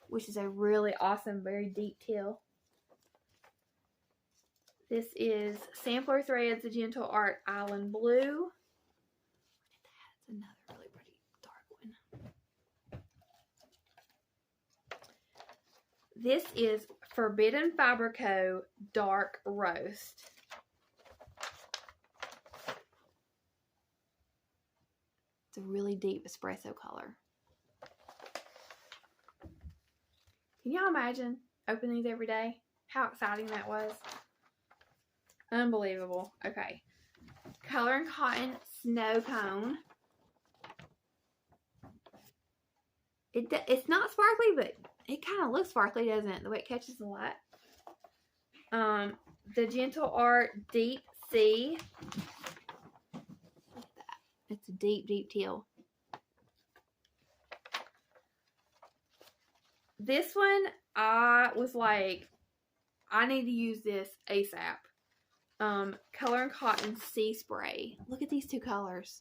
which is a really awesome, very deep teal. This is Sampler Threads, The Gentle Art Island Blue. Look at that. It's another really pretty dark one. This is Forbidden Fiber Co. Dark Roast. It's a really deep espresso color. Can y'all imagine opening these every day? How exciting that was. Unbelievable. Okay. Color and Cotton Snow Cone. It's not sparkly, but it kind of looks sparkly, doesn't it? The way it catches the light. The Gentle Art Deep Sea. Look at that. It's a deep, deep teal. This one, I was like, I need to use this ASAP. Color and Cotton Sea Spray. Look at these two colors.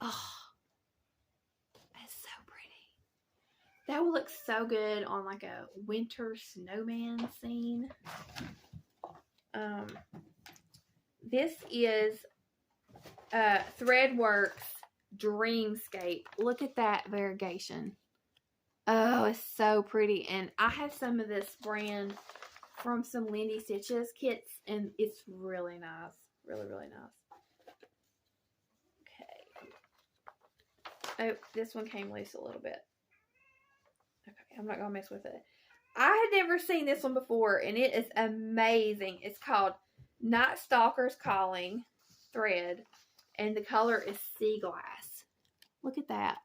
Oh, that's so pretty. That would look so good on like a winter snowman scene. This is Threadworks Dreamscape. Look at that variegation. Oh, it's so pretty. And I have some of this brand from some Lindy Stitches kits, and it's really nice. Really, really nice. Okay. Oh, this one came loose a little bit. Okay, I'm not going to mess with it. I had never seen this one before, and it is amazing. It's called Night Stalker's Calling Thread, and the color is Sea Glass. Look at that.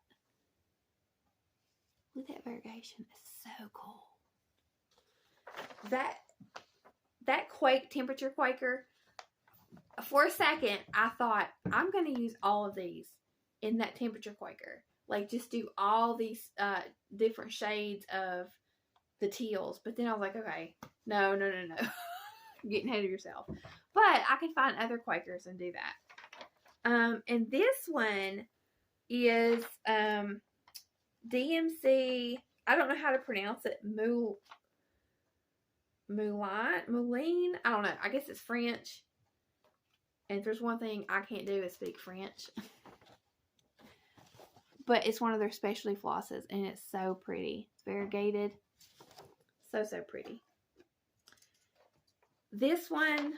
Look at that variegation. It's so cool. That temperature quaker, for a second, I thought, I'm going to use all of these in that temperature quaker. Like, just do all these different shades of the teals. But then I was like, okay, no. You're getting ahead of yourself. But I can find other quakers and do that. And this one is DMC, I don't know how to pronounce it, Moulin, I don't know, I guess it's French. And if there's one thing I can't do is speak French. But it's one of their specialty flosses, and it's so pretty. It's variegated. So, so pretty. This one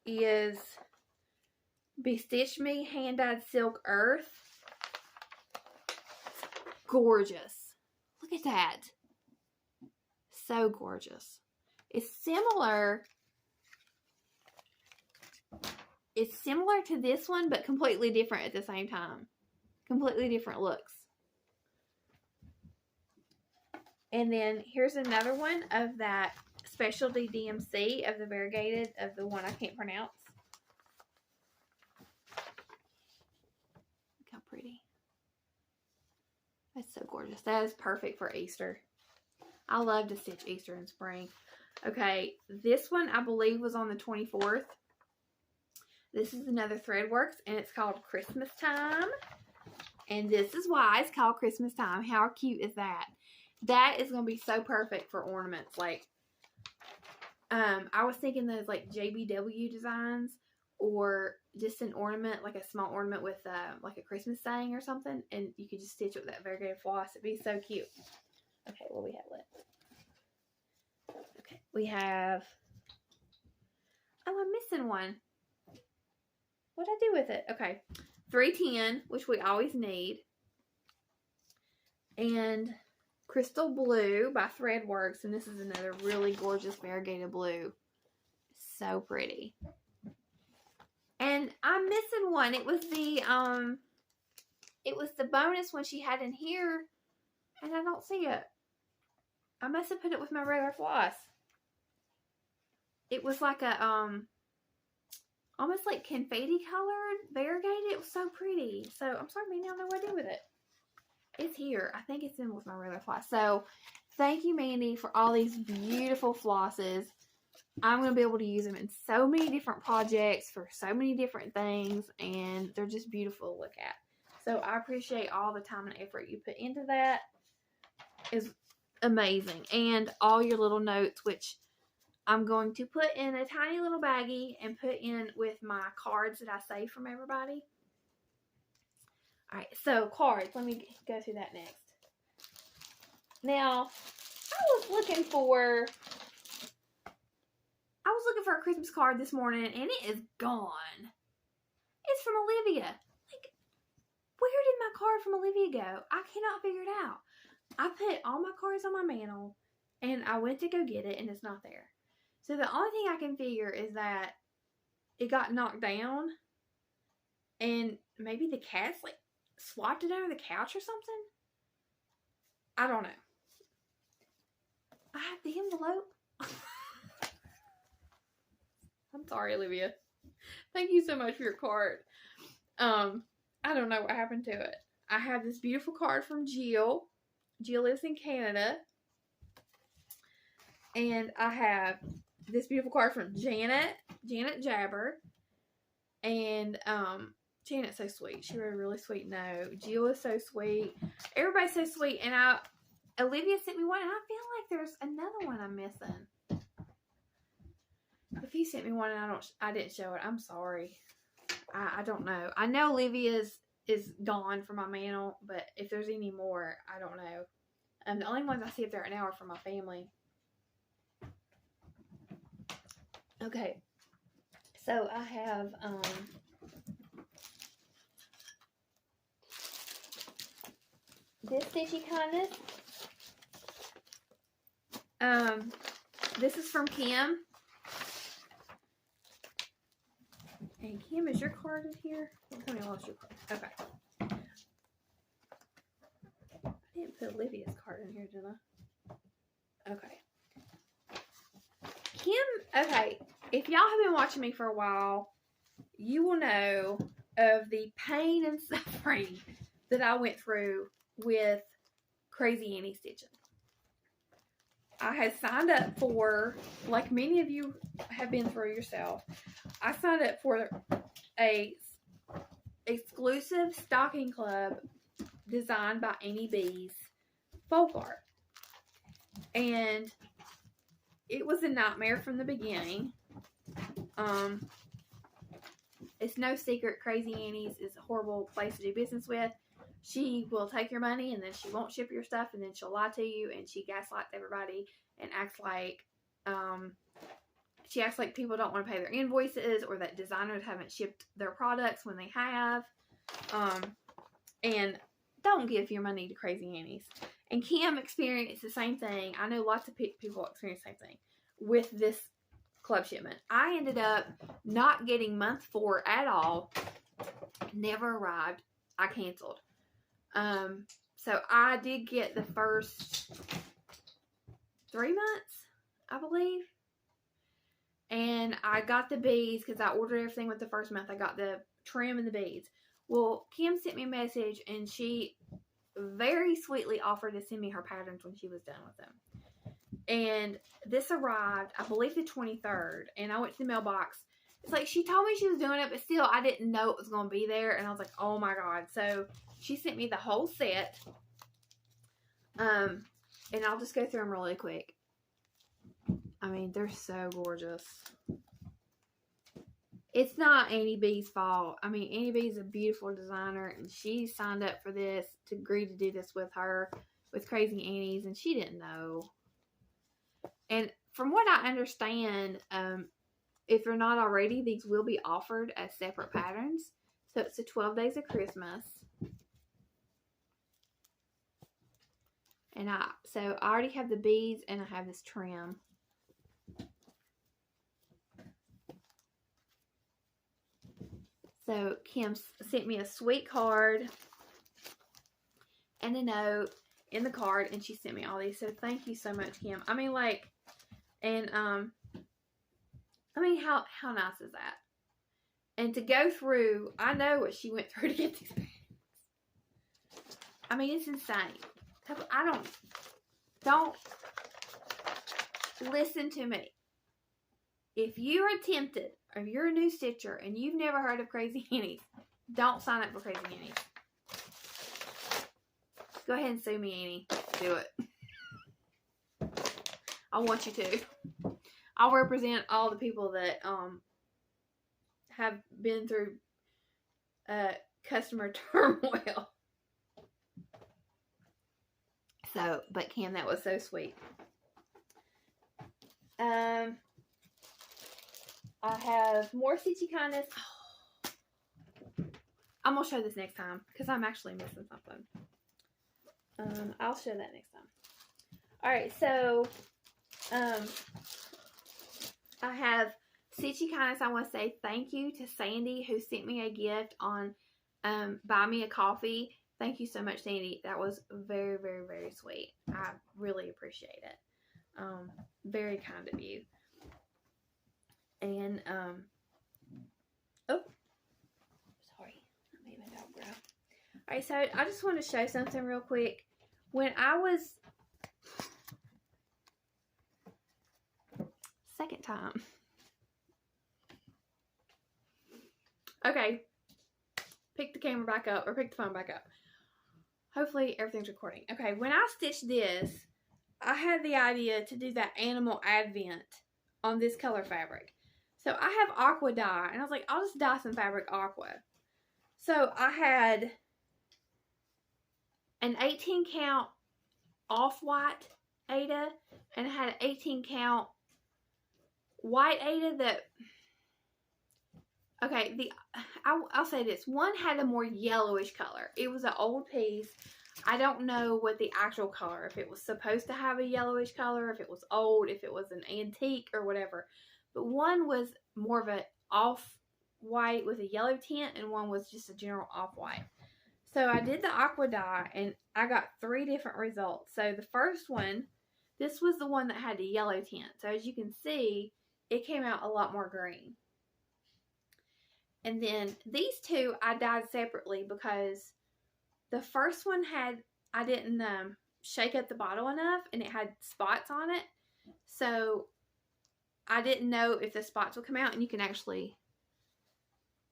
is Bestitch Me Hand-Dyed Silk Earth. Gorgeous. Look at that. So gorgeous. It's similar to this one, but completely different at the same time. Completely different looks. And then here's another one of that specialty DMC of the variegated, of the one I can't pronounce. Look how pretty. That's so gorgeous. That is perfect for Easter. I love to stitch Easter and spring. Okay, this one I believe was on the 24th. This is another Threadworks, and it's called Christmas Time. And this is why it's called Christmas Time. How cute is that? That is going to be so perfect for ornaments. Like, I was thinking those like JBW designs, or just an ornament, like a small ornament with like a Christmas saying or something, and you could just stitch it with that variegated floss. It'd be so cute. Okay, what do we have left? Okay, we have, oh, I'm missing one. What'd I do with it? Okay, 310, which we always need, and Crystal Blue by Threadworks, and this is another really gorgeous variegated blue. So pretty. And I'm missing one. It was the bonus one she had in here, and I don't see it. I must have put it with my regular floss. It was like a almost like confetti colored variegated. It was so pretty. So I'm sorry, Mandy, I don't know what I did with it. It's here. I think it's in with my regular floss. So thank you, Mandy, for all these beautiful flosses. I'm going to be able to use them in so many different projects for so many different things, and they're just beautiful to look at. So I appreciate all the time and effort you put into that. It's amazing. And all your little notes, which I'm going to put in a tiny little baggie and put in with my cards that I saved from everybody. Alright, so cards. Let me go through that next. Now, I was looking for a Christmas card this morning, and it is gone. It's from Olivia. Like, where did my card from Olivia go? I cannot figure it out. I put all my cards on my mantle, and I went to go get it, and it's not there. So the only thing I can figure is that it got knocked down, and maybe the cats like swapped it under the couch or something. I don't know. I have the envelope. I'm sorry, Olivia. Thank you so much for your card. I don't know what happened to it. I have this beautiful card from Jill. Jill lives in Canada. And I have this beautiful card from Janet Jabber. And Janet's so sweet. She wrote a really sweet note. Jill is so sweet. Everybody's so sweet. And Olivia sent me one, and I feel like there's another one I'm missing. If you sent me one and I didn't show it, I'm sorry. I don't know. I know Olivia's is gone from my mantle, but if there's any more, I don't know. The only ones I see up there right now are from my family. Okay. So I have this Stitchy Kindness. This is from Kim. And Kim, is your card in here? Tell me I lost your card. Okay. I didn't put Olivia's card in here, did I? Okay. Kim, okay. If y'all have been watching me for a while, you will know of the pain and suffering that I went through with Crazy Annie stitching. I had signed up for, like many of you have been through yourself, I signed up for a exclusive stocking club designed by Annie B's folk art. And it was a nightmare from the beginning. It's no secret Crazy Annie's is a horrible place to do business with. She will take your money and then she won't ship your stuff and then she'll lie to you and she gaslights everybody and acts like people don't want to pay their invoices or that designers haven't shipped their products when they have. And don't give your money to Crazy Annie's. And Kim experienced the same thing. I know lots of people experience the same thing with this club shipment. I ended up not getting month 4 at all. Never arrived. I canceled. So I did get the first 3 months, I believe. And I got the beads because I ordered everything with the first month. I got the trim and the beads. Well, Kim sent me a message and she very sweetly offered to send me her patterns when she was done with them. And this arrived, I believe, the 23rd. And I went to the mailbox. It's like she told me she was doing it, but still, I didn't know it was going to be there. And I was like, oh my God. So she sent me the whole set. And I'll just go through them really quick. I mean, they're so gorgeous. It's not Annie B's fault. I mean, Annie B is a beautiful designer, and she signed up for this to agree to do this with her, with Crazy Annie's, and she didn't know. And from what I understand, if they're not already, these will be offered as separate patterns. So it's the 12 Days of Christmas. And I already have the beads, and I have this trim. So Kim sent me a sweet card and a note in the card, and she sent me all these. So thank you so much, Kim. I mean, like, and I mean, how nice is that? And to go through, I know what she went through to get these pants. I mean, it's insane. Don't listen to me. If you are tempted, or if you're a new stitcher and you've never heard of Crazy Annie's, don't sign up for Crazy Annie's. Go ahead and sue me, Annie. Do it. I want you to. I'll represent all the people that have been through customer turmoil. So, but Kim, that was so sweet. I have more Stitchy Kindness. I'm going to show this next time because I'm actually missing something. I'll show that next time. Alright, so I have Stitchy Kindness. I want to say thank you to Sandy who sent me a gift on Buy Me a Coffee. Thank you so much, Sandy. That was very, very, very sweet. I really appreciate it. Very kind of you. And, oh, sorry, I made my dog growl. Alright, so I just want to show something real quick. When I was, second time. Okay, pick the camera back up, or pick the phone back up. Hopefully everything's recording. Okay, when I stitched this, I had the idea to do that animal advent on this color fabric. So I have aqua dye, and I was like, I'll just dye some fabric aqua. So I had an 18 count off-white Aida, and I had an 18 count white Aida that, okay, I'll say this. One had a more yellowish color. It was an old piece. I don't know what the actual color, if it was supposed to have a yellowish color, if it was old, if it was an antique or whatever. But one was more of an off-white with a yellow tint, and one was just a general off-white. So I did the aqua dye, and I got 3 different results. So the first one, this was the one that had the yellow tint. So as you can see, it came out a lot more green. And then these two I dyed separately because the first one I didn't shake up the bottle enough, and it had spots on it. So I didn't know if the spots would come out, and you can actually,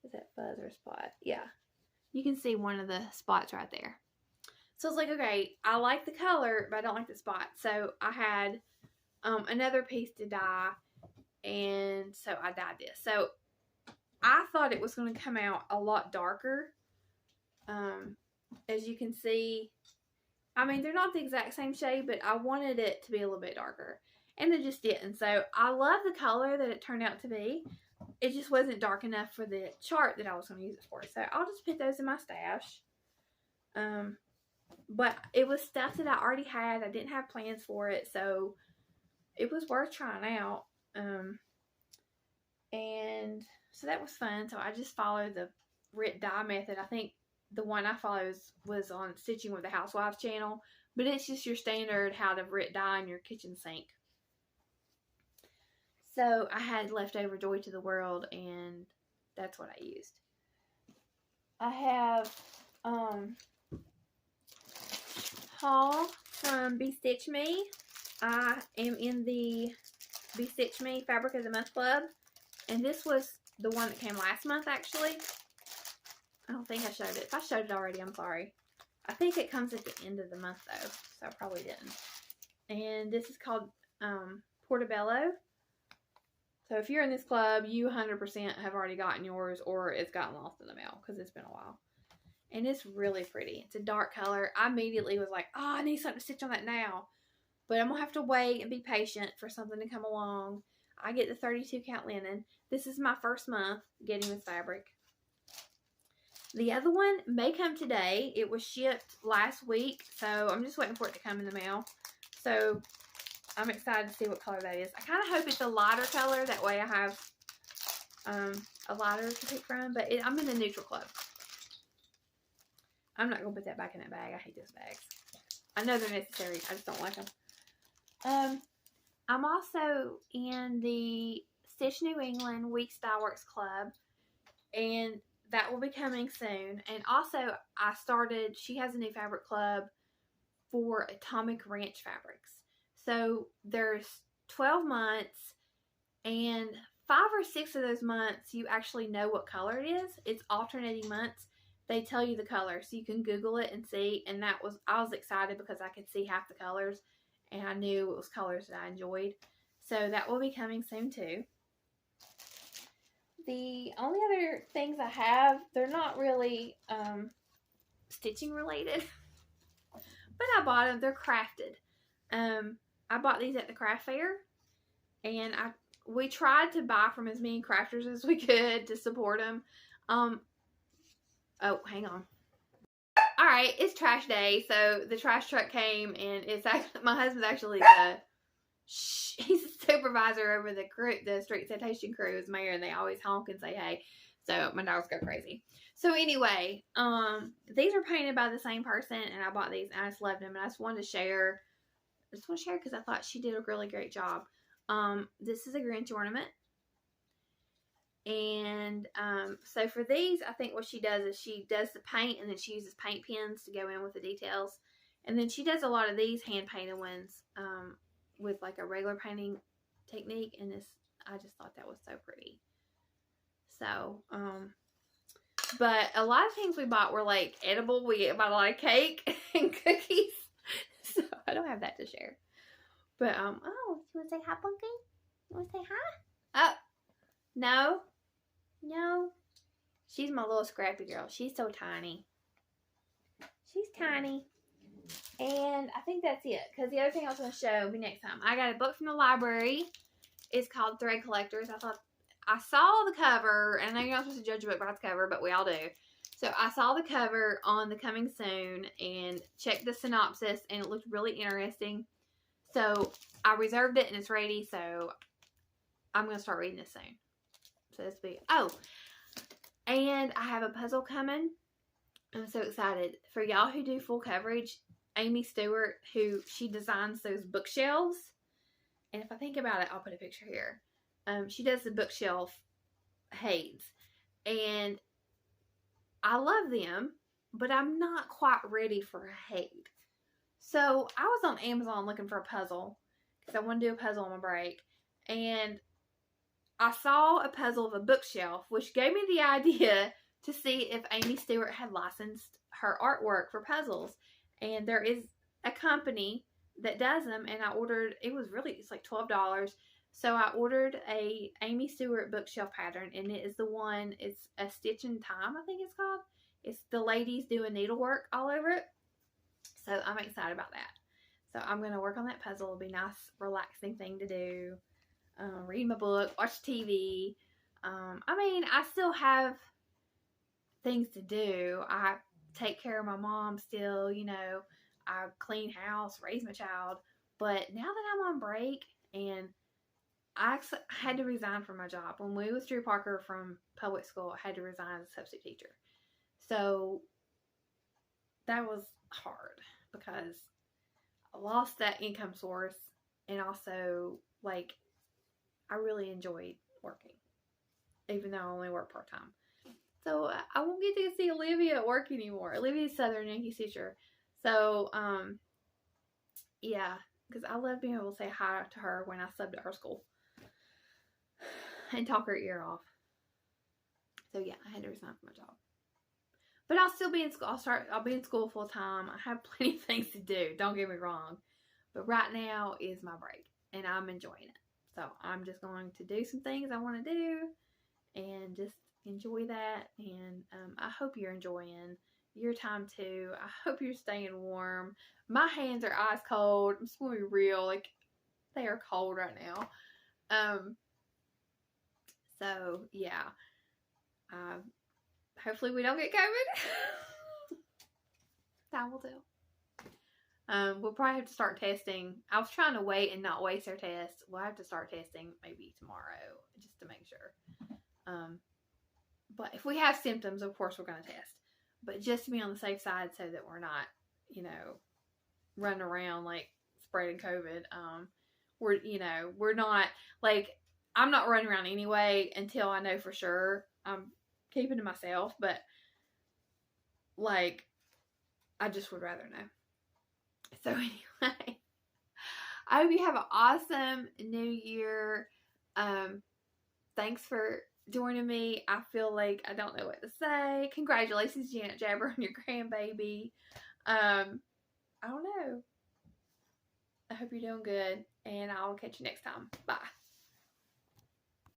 is that fuzz or spot? Yeah. You can see one of the spots right there. So I was like, okay, I like the color, but I don't like the spot. So I had another piece to dye, and so I dyed this. So I thought it was going to come out a lot darker. As you can see, I mean, they're not the exact same shade, but I wanted it to be a little bit darker. And it just didn't. So I love the color that it turned out to be. It just wasn't dark enough for the chart that I was going to use it for. So I'll just put those in my stash. But it was stuff that I already had. I didn't have plans for it. So it was worth trying out. And so that was fun. So I just followed the Rit dye method. I think the one I followed was on Stitching with the Housewives channel. But it's just your standard how to Rit dye in your kitchen sink. So I had leftover Joy to the World, and that's what I used. I have haul from Be Stitch Me. I am in the Be Stitch Me Fabric of the Month Club, and this was the one that came last month, actually. I don't think I showed it. If I showed it already, I'm sorry. I think it comes at the end of the month, though, so I probably didn't. And this is called Portobello. So if you're in this club, you 100% have already gotten yours, or it's gotten lost in the mail because it's been a while. And it's really pretty. It's a dark color. I immediately was like, oh, I need something to stitch on that now. But I'm going to have to wait and be patient for something to come along. I get the 32 count linen. This is my first month getting this fabric. The other one may come today. It was shipped last week, so I'm just waiting for it to come in the mail. So I'm excited to see what color that is. I kind of hope it's a lighter color. That way I have a lighter to pick from. But I'm in the neutral club. I'm not going to put that back in that bag. I hate those bags. I know they're necessary. I just don't like them. I'm also in the Stitch New England Week Style Works Club. And that will be coming soon. And also, she has a new fabric club for Atomic Ranch fabrics. So there's 12 months, and 5 or 6 of those months you actually know what color it is. It's alternating months. They tell you the color, so you can Google it and see. And I was excited because I could see half the colors, and I knew it was colors that I enjoyed. So that will be coming soon too. The only other things I have, they're not really stitching related, but I bought them. They're crafted. I bought these at the craft fair, and we tried to buy from as many crafters as we could to support them. Oh, hang on. All right, it's trash day, so the trash truck came, and it's actually my husband's actually he's a supervisor over the crew, the street sanitation crew is mayor, and they always honk and say hey. So my dogs go crazy. So anyway, these are painted by the same person, and I bought these, and I just loved them, and I just wanted to share. I just want to share because I thought she did a really great job. This is a Grinch ornament. And so for these, I think what she does is she does the paint, and then she uses paint pens to go in with the details. And then she does a lot of these hand painted ones with like a regular painting technique. And I just thought that was so pretty. So, but a lot of things we bought were like edible. We bought a lot of cake and cookies. So I don't have that to share. But, oh, you want to say hi, Punky? You want to say hi? Oh, no. No. She's my little scrappy girl. She's so tiny. She's tiny. And I think that's it. Because the other thing I was going to show me next time. I got a book from the library. It's called Thread Collectors. I saw the cover. And I know you're not supposed to judge a book by its cover, but we all do. So I saw the cover on the Coming Soon and checked the synopsis, and it looked really interesting. So I reserved it, and it's ready. So I'm going to start reading this soon. So this will be, and I have a puzzle coming. I'm so excited. For y'all who do full coverage, Amy Stewart, she designs those bookshelves. And if I think about it, I'll put a picture here. She does the bookshelf heights. And I love them, but I'm not quite ready for a height. So I was on Amazon looking for a puzzle because I want to do a puzzle on my break. And I saw a puzzle of a bookshelf, which gave me the idea to see if Amy Stewart had licensed her artwork for puzzles. And there is a company that does them, and I ordered, it's like $12. So I ordered a Amy Stewart bookshelf pattern, and it is the one, it's a Stitch in Time, I think it's called. It's the ladies doing needlework all over it. So I'm excited about that. So I'm going to work on that puzzle. It'll be a nice, relaxing thing to do. Read my book, watch TV. I mean, I still have things to do. I take care of my mom still, you know. I clean house, raise my child. But now that I'm on break, and I had to resign from my job. When we withdrew Parker from public school, I had to resign as a substitute teacher. So that was hard because I lost that income source, and also, like, I really enjoyed working, even though I only work part-time. So I won't get to see Olivia at work anymore. Olivia's Southern Yankee teacher. So, yeah, because I love being able to say hi to her when I subbed at her school and talk her ear off. So, yeah, I had to resign from my job. But I'll still be in school. I'll be in school full time. I have plenty of things to do. Don't get me wrong. But right now is my break, and I'm enjoying it. So I'm just going to do some things I want to do and just enjoy that. And I hope you're enjoying your time too. I hope you're staying warm. My hands are ice cold. I'm just going to be real. Like, they are cold right now. So yeah. Hopefully we don't get COVID. Time will tell. We'll probably have to start testing. I was trying to wait and not waste our test. We'll have to start testing maybe tomorrow just to make sure. But if we have symptoms, of course we're going to test. But just to be on the safe side so that we're not, you know, running around like spreading COVID. We're not, like, I'm not running around anyway until I know for sure. I'm keeping to myself, but, like, I just would rather know. So anyway, I hope you have an awesome new year. Thanks for joining me. I feel like I don't know what to say. Congratulations, Janet Jabber, on your grandbaby. I don't know. I hope you're doing good, and I'll catch you next time. Bye.